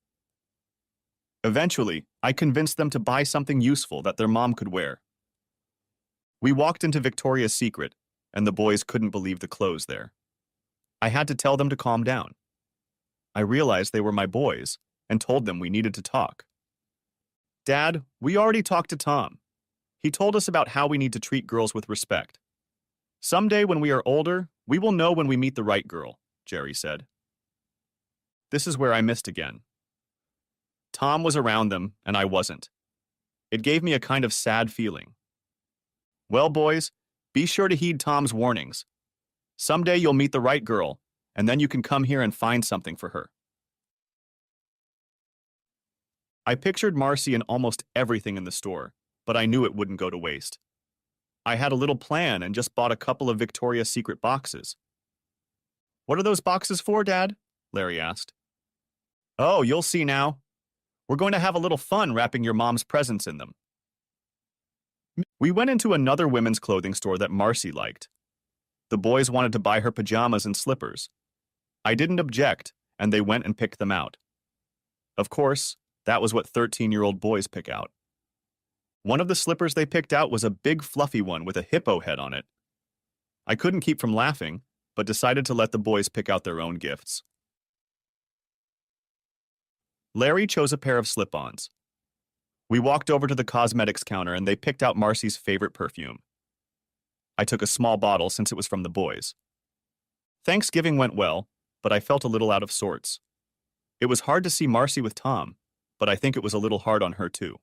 Eventually, I convinced them to buy something useful that their mom could wear. We walked into Victoria's Secret, and the boys couldn't believe the clothes there. I had to tell them to calm down. I realized they were my boys and told them we needed to talk. Dad, we already talked to Tom. He told us about how we need to treat girls with respect. Someday when we are older, we will know when we meet the right girl, Jerry said. This is where I missed again. Tom was around them, and I wasn't. It gave me a kind of sad feeling. Well, boys, be sure to heed Tom's warnings. Someday you'll meet the right girl, and then you can come here and find something for her. I pictured Marcy in almost everything in the store, but I knew it wouldn't go to waste. I had a little plan and just bought a couple of Victoria's Secret boxes. What are those boxes for, Dad? Larry asked. Oh, you'll see now. We're going to have a little fun wrapping your mom's presents in them. We went into another women's clothing store that Marcy liked. The boys wanted to buy her pajamas and slippers. I didn't object, and they went and picked them out. Of course, that was what 13-year-old boys pick out. One of the slippers they picked out was a big fluffy one with a hippo head on it. I couldn't keep from laughing, but decided to let the boys pick out their own gifts. Larry chose a pair of slip-ons. We walked over to the cosmetics counter and they picked out Marcy's favorite perfume. I took a small bottle since it was from the boys. Thanksgiving went well, but I felt a little out of sorts. It was hard to see Marcy with Tom, but I think it was a little hard on her too.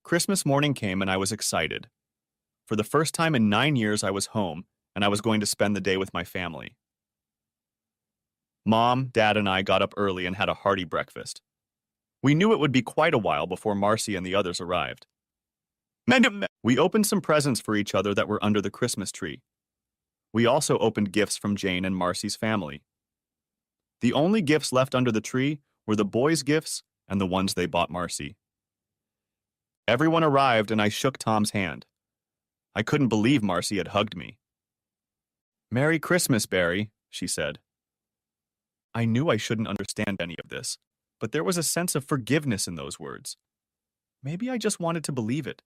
Christmas morning came and I was excited. For the first time in 9 years I was home and I was going to spend the day with my family. Mom, Dad, and I got up early and had a hearty breakfast. We knew it would be quite a while before Marcy and the others arrived. We opened some presents for each other that were under the Christmas tree. We also opened gifts from Jane and Marcy's family. The only gifts left under the tree were the boys' gifts and the ones they bought Marcy. Everyone arrived and I shook Tom's hand. I couldn't believe Marcy had hugged me. "Merry Christmas, Barry," she said. I knew I shouldn't understand any of this, but there was a sense of forgiveness in those words. Maybe I just wanted to believe it.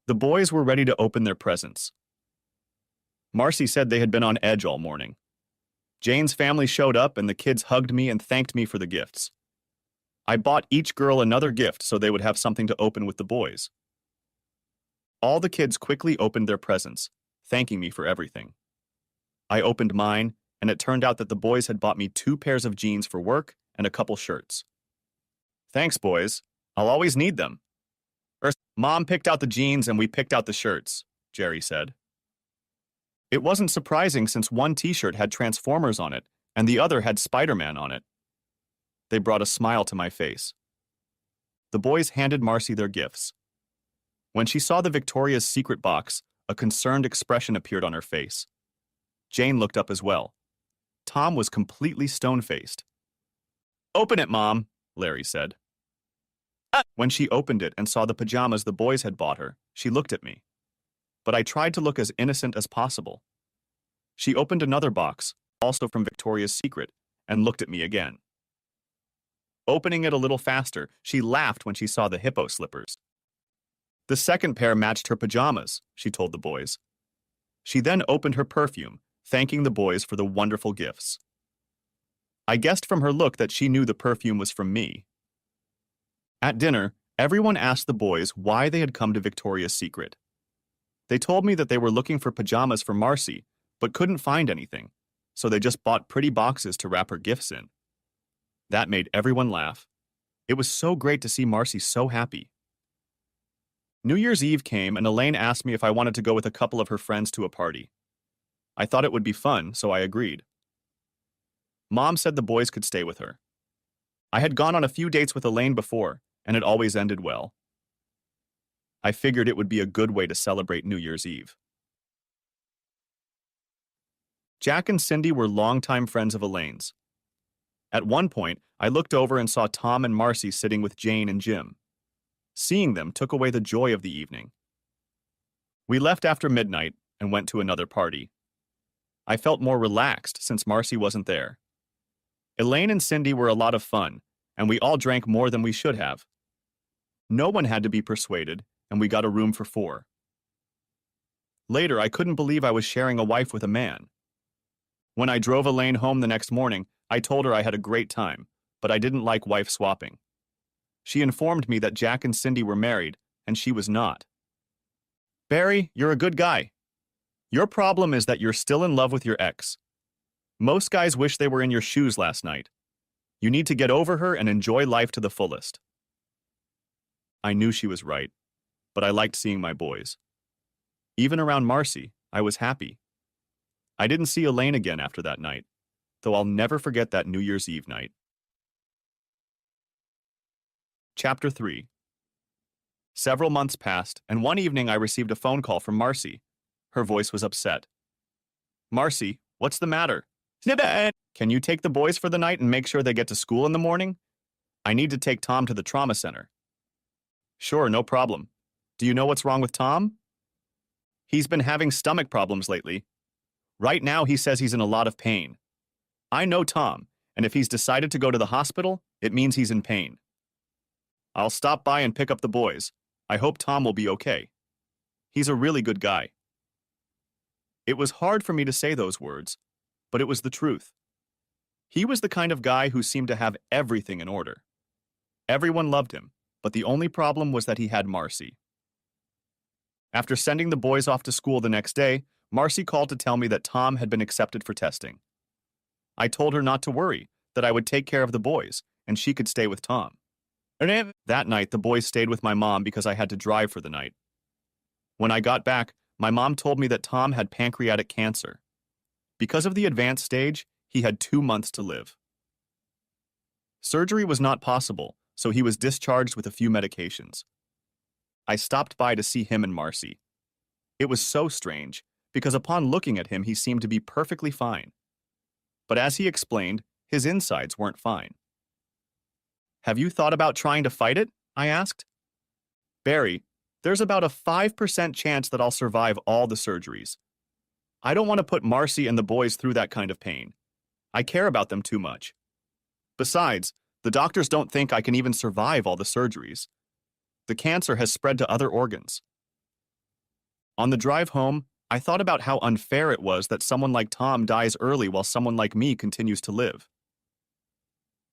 The boys were ready to open their presents. Marcy said they had been on edge all morning. Jane's family showed up and the kids hugged me and thanked me for the gifts. I bought each girl another gift so they would have something to open with the boys. All the kids quickly opened their presents, thanking me for everything. I opened mine, and it turned out that the boys had bought me 2 pairs of jeans for work and a couple shirts. "Thanks, boys. I'll always need them." "Mom picked out the jeans and we picked out the shirts," Jerry said. It wasn't surprising since one t-shirt had Transformers on it and the other had Spider-Man on it. They brought a smile to my face. The boys handed Marcy their gifts. When she saw the Victoria's Secret box, a concerned expression appeared on her face. Jane looked up as well. Tom was completely stone-faced. "Open it, Mom," Larry said. When she opened it and saw the pajamas the boys had bought her, she looked at me. But I tried to look as innocent as possible. She opened another box, also from Victoria's Secret, and looked at me again. Opening it a little faster, she laughed when she saw the hippo slippers. The second pair matched her pajamas, she told the boys. She then opened her perfume, thanking the boys for the wonderful gifts. I guessed from her look that she knew the perfume was from me. At dinner, everyone asked the boys why they had come to Victoria's Secret. They told me that they were looking for pajamas for Marcy, but couldn't find anything, so they just bought pretty boxes to wrap her gifts in. That made everyone laugh. It was so great to see Marcy so happy. New Year's Eve came and Elaine asked me if I wanted to go with a couple of her friends to a party. I thought it would be fun, so I agreed. Mom said the boys could stay with her. I had gone on a few dates with Elaine before, and it always ended well. I figured it would be a good way to celebrate New Year's Eve. Jack and Cindy were longtime friends of Elaine's. At one point, I looked over and saw Tom and Marcy sitting with Jane and Jim. Seeing them took away the joy of the evening. We left after midnight and went to another party. I felt more relaxed since Marcy wasn't there. Elaine and Cindy were a lot of fun, and we all drank more than we should have. No one had to be persuaded, and we got a room for 4. Later, I couldn't believe I was sharing a wife with a man. When I drove Elaine home the next morning, I told her I had a great time, but I didn't like wife swapping. She informed me that Jack and Cindy were married, and she was not. "Barry, you're a good guy. Your problem is that you're still in love with your ex. Most guys wish they were in your shoes last night. You need to get over her and enjoy life to the fullest." I knew she was right, but I liked seeing my boys. Even around Marcy, I was happy. I didn't see Elaine again after that night, though I'll never forget that New Year's Eve night. Chapter 3. Several months passed, and one evening I received a phone call from Marcy. Her voice was upset. Marcy, what's the matter? Snippet! Can you take the boys for the night and make sure they get to school in the morning? I need to take Tom to the trauma center. Sure, no problem. Do you know what's wrong with Tom? He's been having stomach problems lately. Right now, he says he's in a lot of pain. I know Tom, and if he's decided to go to the hospital, it means he's in pain. I'll stop by and pick up the boys. I hope Tom will be okay. He's a really good guy. It was hard for me to say those words, but it was the truth. He was the kind of guy who seemed to have everything in order. Everyone loved him, but the only problem was that he had Marcy. After sending the boys off to school the next day, Marcy called to tell me that Tom had been accepted for testing. I told her not to worry, that I would take care of the boys, and she could stay with Tom. That night, the boys stayed with my mom because I had to drive for the night. When I got back, my mom told me that Tom had pancreatic cancer. Because of the advanced stage, he had 2 months to live. Surgery was not possible, so he was discharged with a few medications. I stopped by to see him and Marcy. It was so strange, because upon looking at him, he seemed to be perfectly fine. But as he explained, his insides weren't fine. Have you thought about trying to fight it? I asked. Barry, there's about a 5% chance that I'll survive all the surgeries. I don't want to put Marcy and the boys through that kind of pain. I care about them too much. Besides, the doctors don't think I can even survive all the surgeries. The cancer has spread to other organs. On the drive home, I thought about how unfair it was that someone like Tom dies early while someone like me continues to live.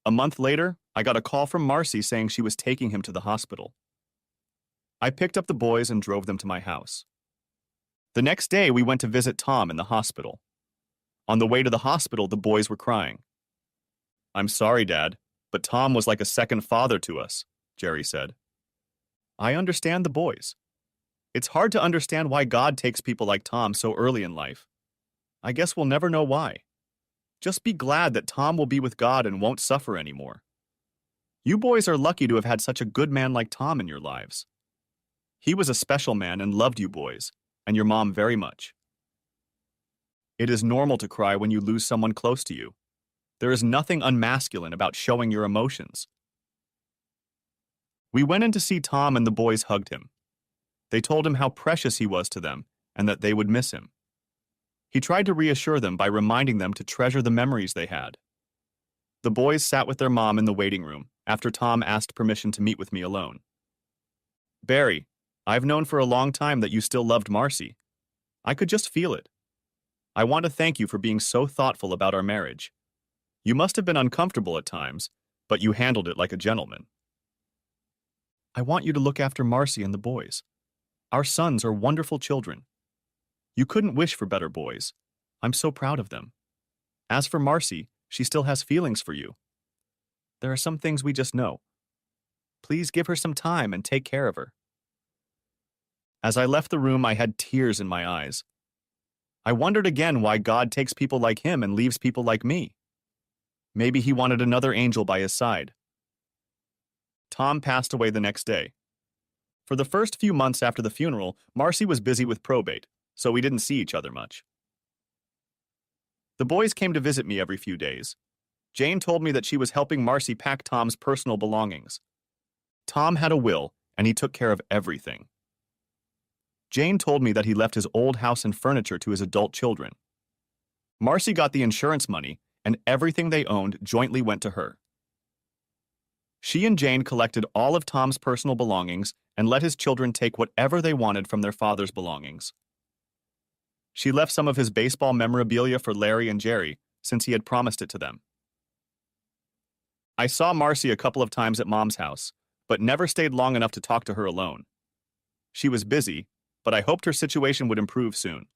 A month later, I got a call from Marcy saying she was taking him to the hospital. I picked up the boys and drove them to my house. The next day, we went to visit Tom in the hospital. On the way to the hospital, the boys were crying. I'm sorry, Dad, but Tom was like a second father to us, Jerry said. I understand the boys. It's hard to understand why God takes people like Tom so early in life. I guess we'll never know why. Just be glad that Tom will be with God and won't suffer anymore. You boys are lucky to have had such a good man like Tom in your lives. He was a special man and loved you boys, and your mom very much. It is normal to cry when you lose someone close to you. There is nothing unmasculine about showing your emotions. We went in to see Tom and the boys hugged him. They told him how precious he was to them and that they would miss him. He tried to reassure them by reminding them to treasure the memories they had. The boys sat with their mom in the waiting room after Tom asked permission to meet with me alone. Barry, I've known for a long time that you still loved Marcy. I could just feel it. I want to thank you for being so thoughtful about our marriage. You must have been uncomfortable at times, but you handled it like a gentleman. I want you to look after Marcy and the boys. Our sons are wonderful children. You couldn't wish for better boys. I'm so proud of them. As for Marcy, she still has feelings for you. There are some things we just know. Please give her some time and take care of her. As I left the room, I had tears in my eyes. I wondered again why God takes people like him and leaves people like me. Maybe he wanted another angel by his side. Tom passed away the next day. For the first few months after the funeral, Marcy was busy with probate, so we didn't see each other much. The boys came to visit me every few days. Jane told me that she was helping Marcy pack Tom's personal belongings. Tom had a will, and he took care of everything. Jane told me that he left his old house and furniture to his adult children. Marcy got the insurance money, and everything they owned jointly went to her. She and Jane collected all of Tom's personal belongings and let his children take whatever they wanted from their father's belongings. She left some of his baseball memorabilia for Larry and Jerry, since he had promised it to them. I saw Marcy a couple of times at Mom's house, but never stayed long enough to talk to her alone. She was busy, but I hoped her situation would improve soon.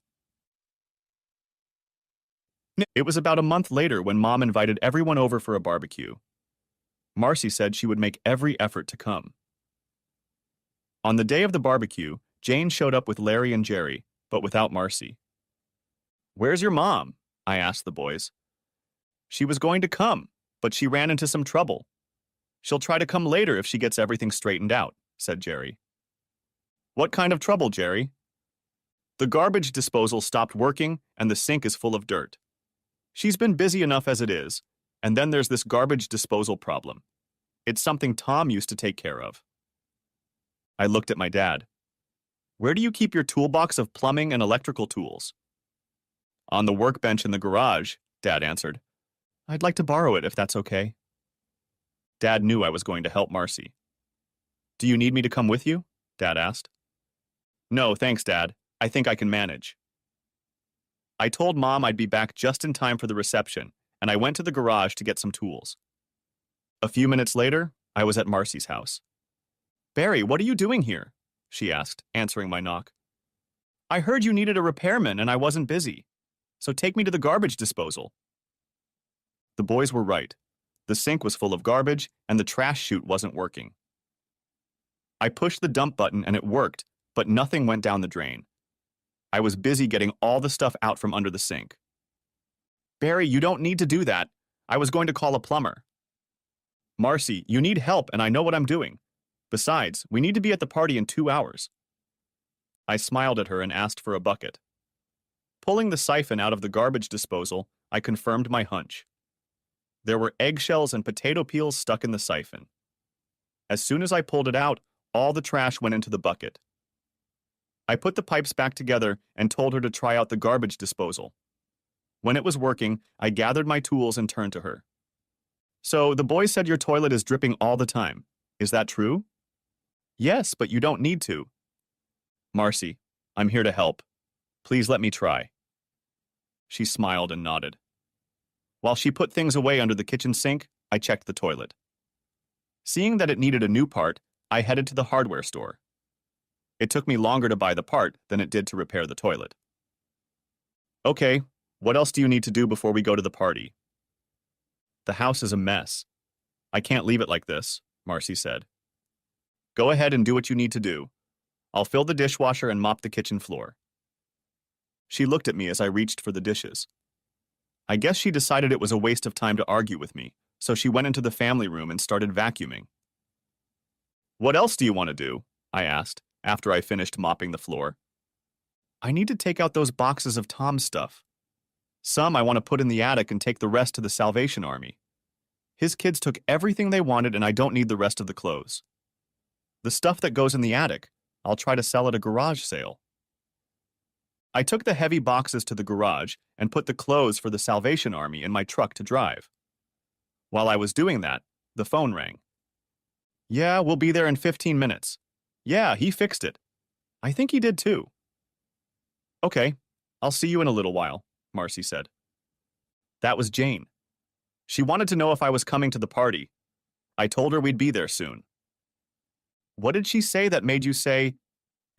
It was about a month later when Mom invited everyone over for a barbecue. Marcy said she would make every effort to come. On the day of the barbecue, Jane showed up with Larry and Jerry, but without Marcy. "Where's your mom?" I asked the boys. "She was going to come, but she ran into some trouble. She'll try to come later if she gets everything straightened out," said Jerry. What kind of trouble, Jerry? The garbage disposal stopped working and the sink is full of dirt. She's been busy enough as it is, and then there's this garbage disposal problem. It's something Tom used to take care of. I looked at my dad. Where do you keep your toolbox of plumbing and electrical tools? On the workbench in the garage, Dad answered. I'd like to borrow it if that's okay. Dad knew I was going to help Marcy. Do you need me to come with you? Dad asked. No, thanks, Dad. I think I can manage. I told Mom I'd be back just in time for the reception, and I went to the garage to get some tools. A few minutes later, I was at Marcy's house. Barry, what are you doing here? She asked, answering my knock. I heard you needed a repairman and I wasn't busy, so take me to the garbage disposal. The boys were right. The sink was full of garbage and the trash chute wasn't working. I pushed the dump button and it worked, but nothing went down the drain. I was busy getting all the stuff out from under the sink. Barry, you don't need to do that. I was going to call a plumber. Marcy, you need help and I know what I'm doing. Besides, we need to be at the party in 2 hours. I smiled at her and asked for a bucket. Pulling the siphon out of the garbage disposal, I confirmed my hunch. There were eggshells and potato peels stuck in the siphon. As soon as I pulled it out, all the trash went into the bucket. I put the pipes back together and told her to try out the garbage disposal. When it was working, I gathered my tools and turned to her. So, the boys said your toilet is dripping all the time. Is that true? Yes, but you don't need to. Marcy, I'm here to help. Please let me try. She smiled and nodded. While she put things away under the kitchen sink, I checked the toilet. Seeing that it needed a new part, I headed to the hardware store. It took me longer to buy the part than it did to repair the toilet. Okay, what else do you need to do before we go to the party? The house is a mess. I can't leave it like this, Marcy said. Go ahead and do what you need to do. I'll fill the dishwasher and mop the kitchen floor. She looked at me as I reached for the dishes. I guess she decided it was a waste of time to argue with me, so she went into the family room and started vacuuming. What else do you want to do? I asked, after I finished mopping the floor. I need to take out those boxes of Tom's stuff. Some I want to put in the attic and take the rest to the Salvation Army. His kids took everything they wanted and I don't need the rest of the clothes. The stuff that goes in the attic, I'll try to sell at a garage sale. I took the heavy boxes to the garage and put the clothes for the Salvation Army in my truck to drive. While I was doing that, the phone rang. Yeah, we'll be there in 15 minutes. Yeah, he fixed it. I think he did too. Okay, I'll see you in a little while, Marcy said. That was Jane. She wanted to know if I was coming to the party. I told her we'd be there soon. What did she say that made you say,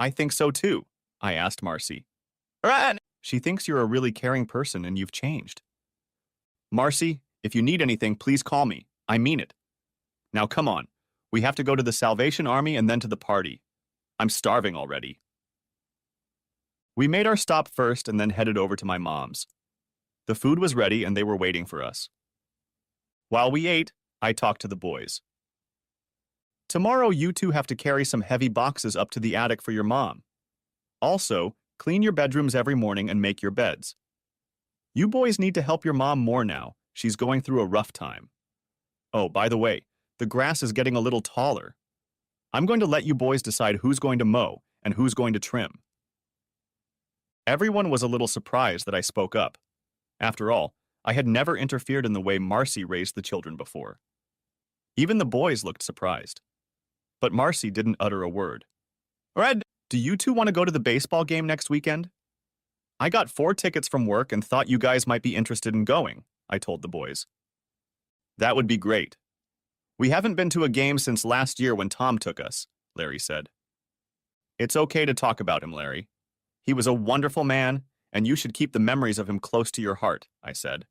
I think so too? I asked Marcy. Right. She thinks you're a really caring person and you've changed. Marcy, if you need anything, please call me. I mean it. Now come on. We have to go to the Salvation Army and then to the party. I'm starving already. We made our stop first and then headed over to my mom's. The food was ready and they were waiting for us. While we ate, I talked to the boys. Tomorrow you two have to carry some heavy boxes up to the attic for your mom. Also, clean your bedrooms every morning and make your beds. You boys need to help your mom more now. She's going through a rough time. Oh, by the way, the grass is getting a little taller. I'm going to let you boys decide who's going to mow and who's going to trim. Everyone was a little surprised that I spoke up. After all, I had never interfered in the way Marcy raised the children before. Even the boys looked surprised. But Marcy didn't utter a word. Red, do you two want to go to the baseball game next weekend? I got 4 tickets from work and thought you guys might be interested in going, I told the boys. That would be great. We haven't been to a game since last year when Tom took us, Larry said. It's okay to talk about him, Larry. He was a wonderful man, and you should keep the memories of him close to your heart, I said.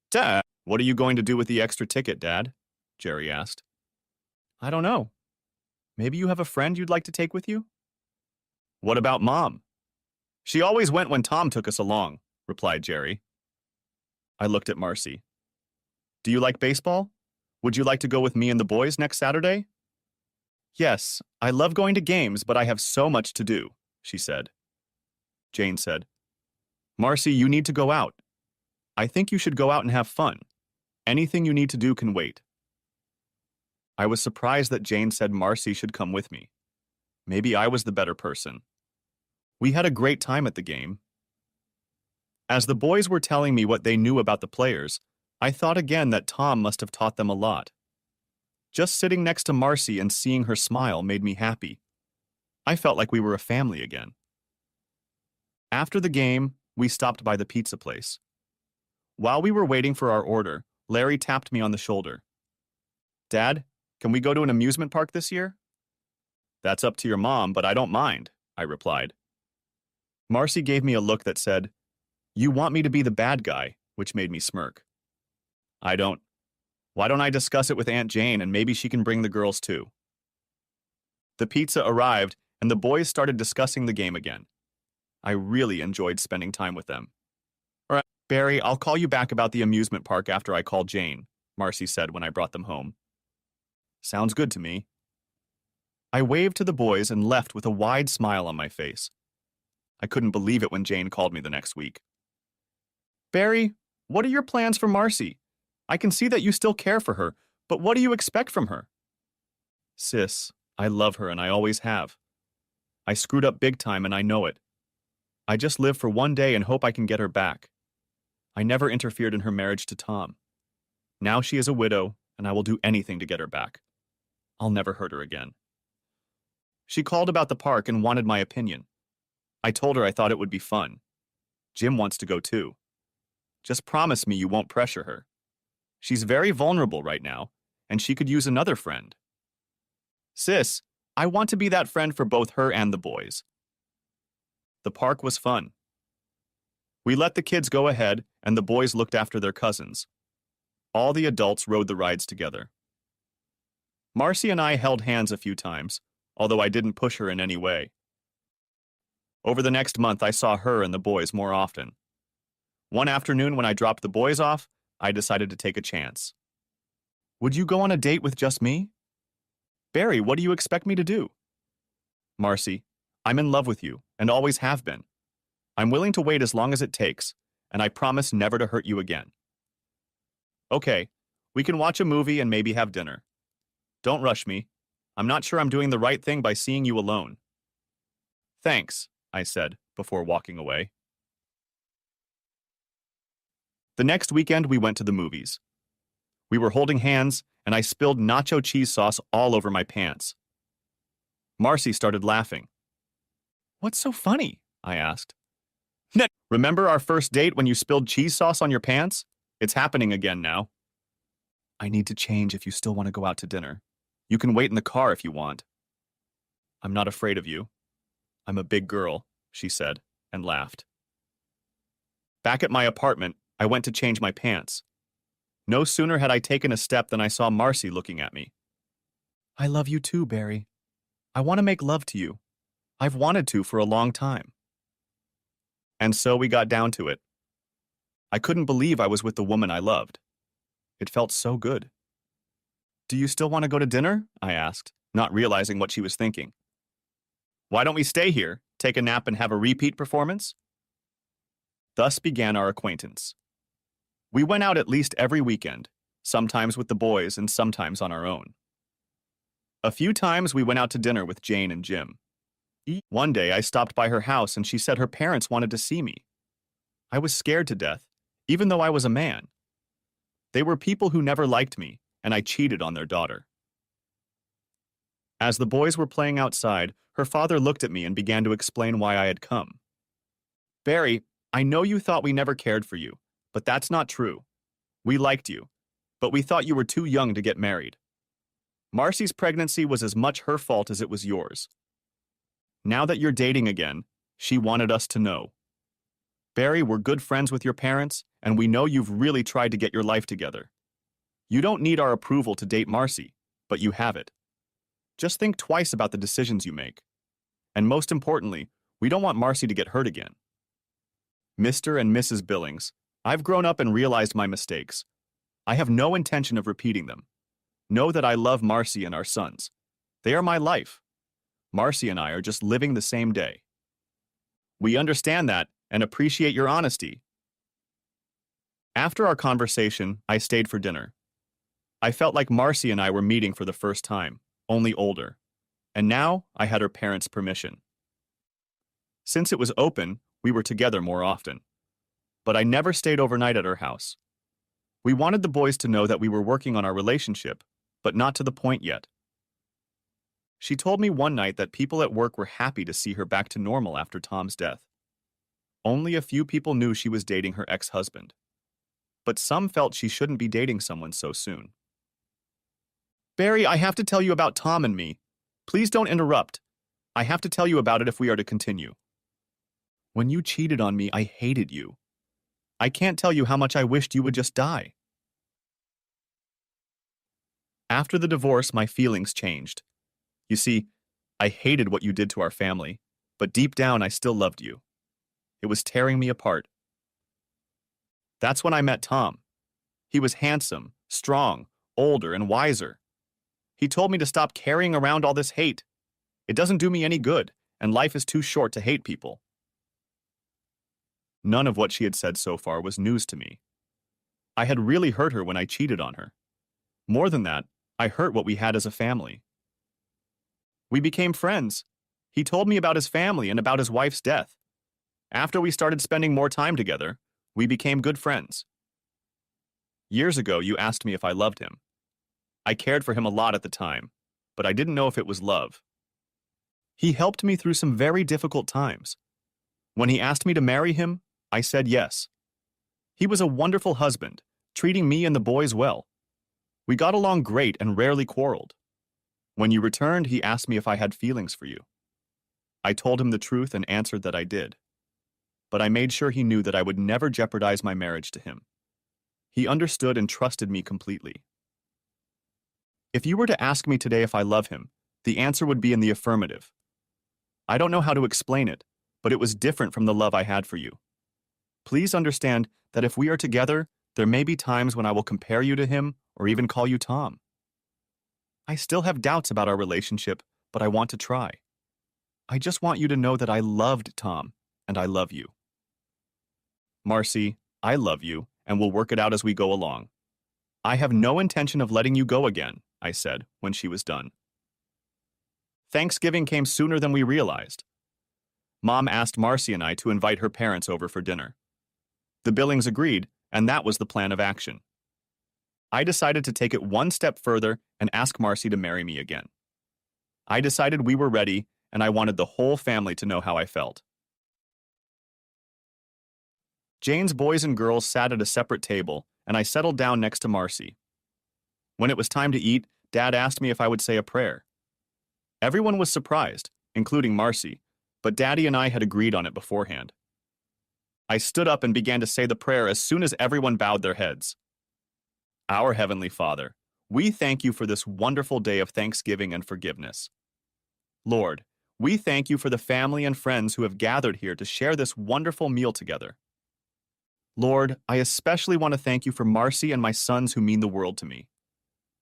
Dad, what are you going to do with the extra ticket, Dad? Jerry asked. I don't know. Maybe you have a friend you'd like to take with you? What about Mom? She always went when Tom took us along, replied Jerry. I looked at Marcy. Do you like baseball? Would you like to go with me and the boys next Saturday? Yes, I love going to games, but I have so much to do, she said. Jane said, Marcy, you need to go out. I think you should go out and have fun. Anything you need to do can wait. I was surprised that Jane said Marcy should come with me. Maybe I was the better person. We had a great time at the game. As the boys were telling me what they knew about the players, I thought again that Tom must have taught them a lot. Just sitting next to Marcy and seeing her smile made me happy. I felt like we were a family again. After the game, we stopped by the pizza place. While we were waiting for our order, Larry tapped me on the shoulder. Dad, can we go to an amusement park this year? That's up to your mom, but I don't mind, I replied. Marcy gave me a look that said, You want me to be the bad guy, which made me smirk. I don't. Why don't I discuss it with Aunt Jane and maybe she can bring the girls too? The pizza arrived and the boys started discussing the game again. I really enjoyed spending time with them. All right, Barry, I'll call you back about the amusement park after I call Jane, Marcy said when I brought them home. Sounds good to me. I waved to the boys and left with a wide smile on my face. I couldn't believe it when Jane called me the next week. Barry, what are your plans for Marcy? I can see that you still care for her, but what do you expect from her? Sis, I love her and I always have. I screwed up big time and I know it. I just live for one day and hope I can get her back. I never interfered in her marriage to Tom. Now she is a widow and I will do anything to get her back. I'll never hurt her again. She called about the park and wanted my opinion. I told her I thought it would be fun. Jim wants to go too. Just promise me you won't pressure her. She's very vulnerable right now, and she could use another friend. Sis, I want to be that friend for both her and the boys. The park was fun. We let the kids go ahead, and the boys looked after their cousins. All the adults rode the rides together. Marcy and I held hands a few times, although I didn't push her in any way. Over the next month, I saw her and the boys more often. One afternoon when I dropped the boys off, I decided to take a chance. Would you go on a date with just me? Barry, what do you expect me to do? Marcy, I'm in love with you, and always have been. I'm willing to wait as long as it takes, and I promise never to hurt you again. Okay, we can watch a movie and maybe have dinner. Don't rush me. I'm not sure I'm doing the right thing by seeing you alone. Thanks, I said, before walking away. The next weekend, we went to the movies. We were holding hands, and I spilled nacho cheese sauce all over my pants. Marcy started laughing. What's so funny? I asked. Remember our first date when you spilled cheese sauce on your pants? It's happening again now. I need to change if you still want to go out to dinner. You can wait in the car if you want. I'm not afraid of you. I'm a big girl, she said, and laughed. Back at my apartment, I went to change my pants. No sooner had I taken a step than I saw Marcy looking at me. I love you too, Barry. I want to make love to you. I've wanted to for a long time. And so we got down to it. I couldn't believe I was with the woman I loved. It felt so good. Do you still want to go to dinner? I asked, not realizing what she was thinking. Why don't we stay here, take a nap, and have a repeat performance? Thus began our acquaintance. We went out at least every weekend, sometimes with the boys and sometimes on our own. A few times we went out to dinner with Jane and Jim. One day I stopped by her house and she said her parents wanted to see me. I was scared to death, even though I was a man. They were people who never liked me, and I cheated on their daughter. As the boys were playing outside, her father looked at me and began to explain why I had come. Barry, I know you thought we never cared for you, but that's not true. We liked you, but we thought you were too young to get married. Marcy's pregnancy was as much her fault as it was yours. Now that you're dating again, she wanted us to know. Barry, we're good friends with your parents, and we know you've really tried to get your life together. You don't need our approval to date Marcy, but you have it. Just think twice about the decisions you make. And most importantly, we don't want Marcy to get hurt again. Mr. and Mrs. Billings, I've grown up and realized my mistakes. I have no intention of repeating them. Know that I love Marcy and our sons. They are my life. Marcy and I are just living the same day. We understand that and appreciate your honesty. After our conversation, I stayed for dinner. I felt like Marcy and I were meeting for the first time, only older. And now I had her parents' permission. Since it was open, we were together more often. But I never stayed overnight at her house. We wanted the boys to know that we were working on our relationship, but not to the point yet. She told me one night that people at work were happy to see her back to normal after Tom's death. Only a few people knew she was dating her ex-husband. But some felt she shouldn't be dating someone so soon. Barry, I have to tell you about Tom and me. Please don't interrupt. I have to tell you about it if we are to continue. When you cheated on me, I hated you. I can't tell you how much I wished you would just die. After the divorce, my feelings changed. You see, I hated what you did to our family, but deep down I still loved you. It was tearing me apart. That's when I met Tom. He was handsome, strong, older, and wiser. He told me to stop carrying around all this hate. It doesn't do me any good, and life is too short to hate people. None of what she had said so far was news to me. I had really hurt her when I cheated on her. More than that, I hurt what we had as a family. We became friends. He told me about his family and about his wife's death. After we started spending more time together, we became good friends. Years ago, you asked me if I loved him. I cared for him a lot at the time, but I didn't know if it was love. He helped me through some very difficult times. When he asked me to marry him, I said yes. He was a wonderful husband, treating me and the boys well. We got along great and rarely quarreled. When you returned, he asked me if I had feelings for you. I told him the truth and answered that I did. But I made sure he knew that I would never jeopardize my marriage to him. He understood and trusted me completely. If you were to ask me today if I love him, the answer would be in the affirmative. I don't know how to explain it, but it was different from the love I had for you. Please understand that if we are together, there may be times when I will compare you to him or even call you Tom. I still have doubts about our relationship, but I want to try. I just want you to know that I loved Tom, and I love you. Marcy, I love you, and we'll work it out as we go along. I have no intention of letting you go again, I said when she was done. Thanksgiving came sooner than we realized. Mom asked Marcy and I to invite her parents over for dinner. The Billings agreed, and that was the plan of action. I decided to take it one step further and ask Marcy to marry me again. I decided we were ready, and I wanted the whole family to know how I felt. Jane's boys and girls sat at a separate table, and I settled down next to Marcy. When it was time to eat, Dad asked me if I would say a prayer. Everyone was surprised, including Marcy, but Daddy and I had agreed on it beforehand. I stood up and began to say the prayer as soon as everyone bowed their heads. Our Heavenly Father, we thank you for this wonderful day of thanksgiving and forgiveness. Lord, we thank you for the family and friends who have gathered here to share this wonderful meal together. Lord, I especially want to thank you for Marcy and my sons who mean the world to me.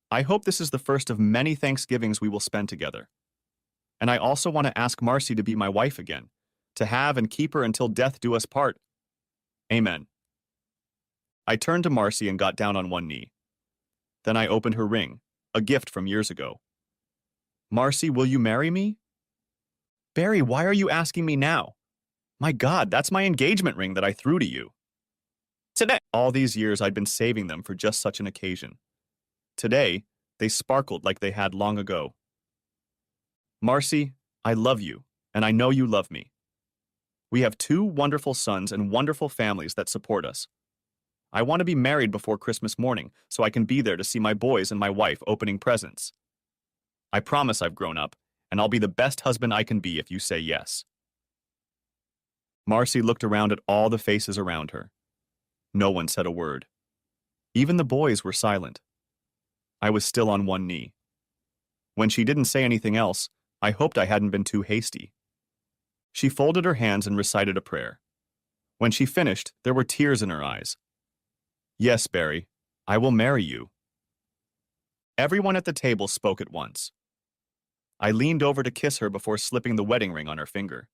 I hope this is the first of many Thanksgivings we will spend together. And I also want to ask Marcy to be my wife again, to have and keep her until death do us part. Amen. I turned to Marcy and got down on one knee. Then I opened her ring, a gift from years ago. Marcy, will you marry me? Barry, why are you asking me now? My God, that's my engagement ring that I threw to you. Today, all these years I'd been saving them for just such an occasion. Today, they sparkled like they had long ago. Marcy, I love you, and I know you love me. We have 2 wonderful sons and wonderful families that support us. I want to be married before Christmas morning so I can be there to see my boys and my wife opening presents. I promise I've grown up, and I'll be the best husband I can be if you say yes. Marcy looked around at all the faces around her. No one said a word. Even the boys were silent. I was still on one knee. When she didn't say anything else, I hoped I hadn't been too hasty. She folded her hands and recited a prayer. When she finished, there were tears in her eyes. Yes, Barry, I will marry you. Everyone at the table spoke at once. I leaned over to kiss her before slipping the wedding ring on her finger.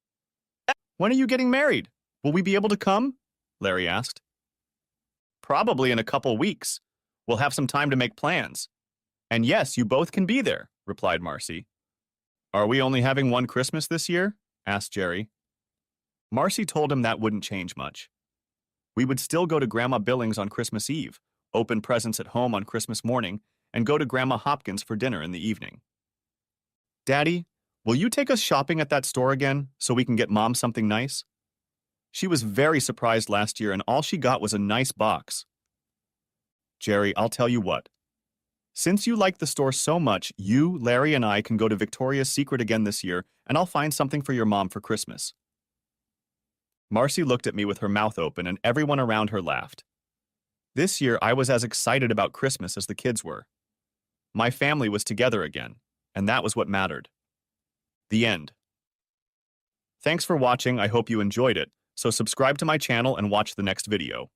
When are you getting married? Will we be able to come? Larry asked. Probably in a couple weeks. We'll have some time to make plans. And yes, you both can be there, replied Marcy. Are we only having one Christmas this year? Asked Jerry. Marcy told him that wouldn't change much. We would still go to Grandma Billings on Christmas Eve, open presents at home on Christmas morning, and go to Grandma Hopkins for dinner in the evening. Daddy, will you take us shopping at that store again so we can get Mom something nice? She was very surprised last year and all she got was a nice box. Jerry, I'll tell you what. Since you like the store so much, you, Larry, and I can go to Victoria's Secret again this year, and I'll find something for your mom for Christmas. Marcy looked at me with her mouth open, and everyone around her laughed. This year, I was as excited about Christmas as the kids were. My family was together again, and that was what mattered. The end. Thanks for watching. I hope you enjoyed it, so subscribe to my channel and watch the next video.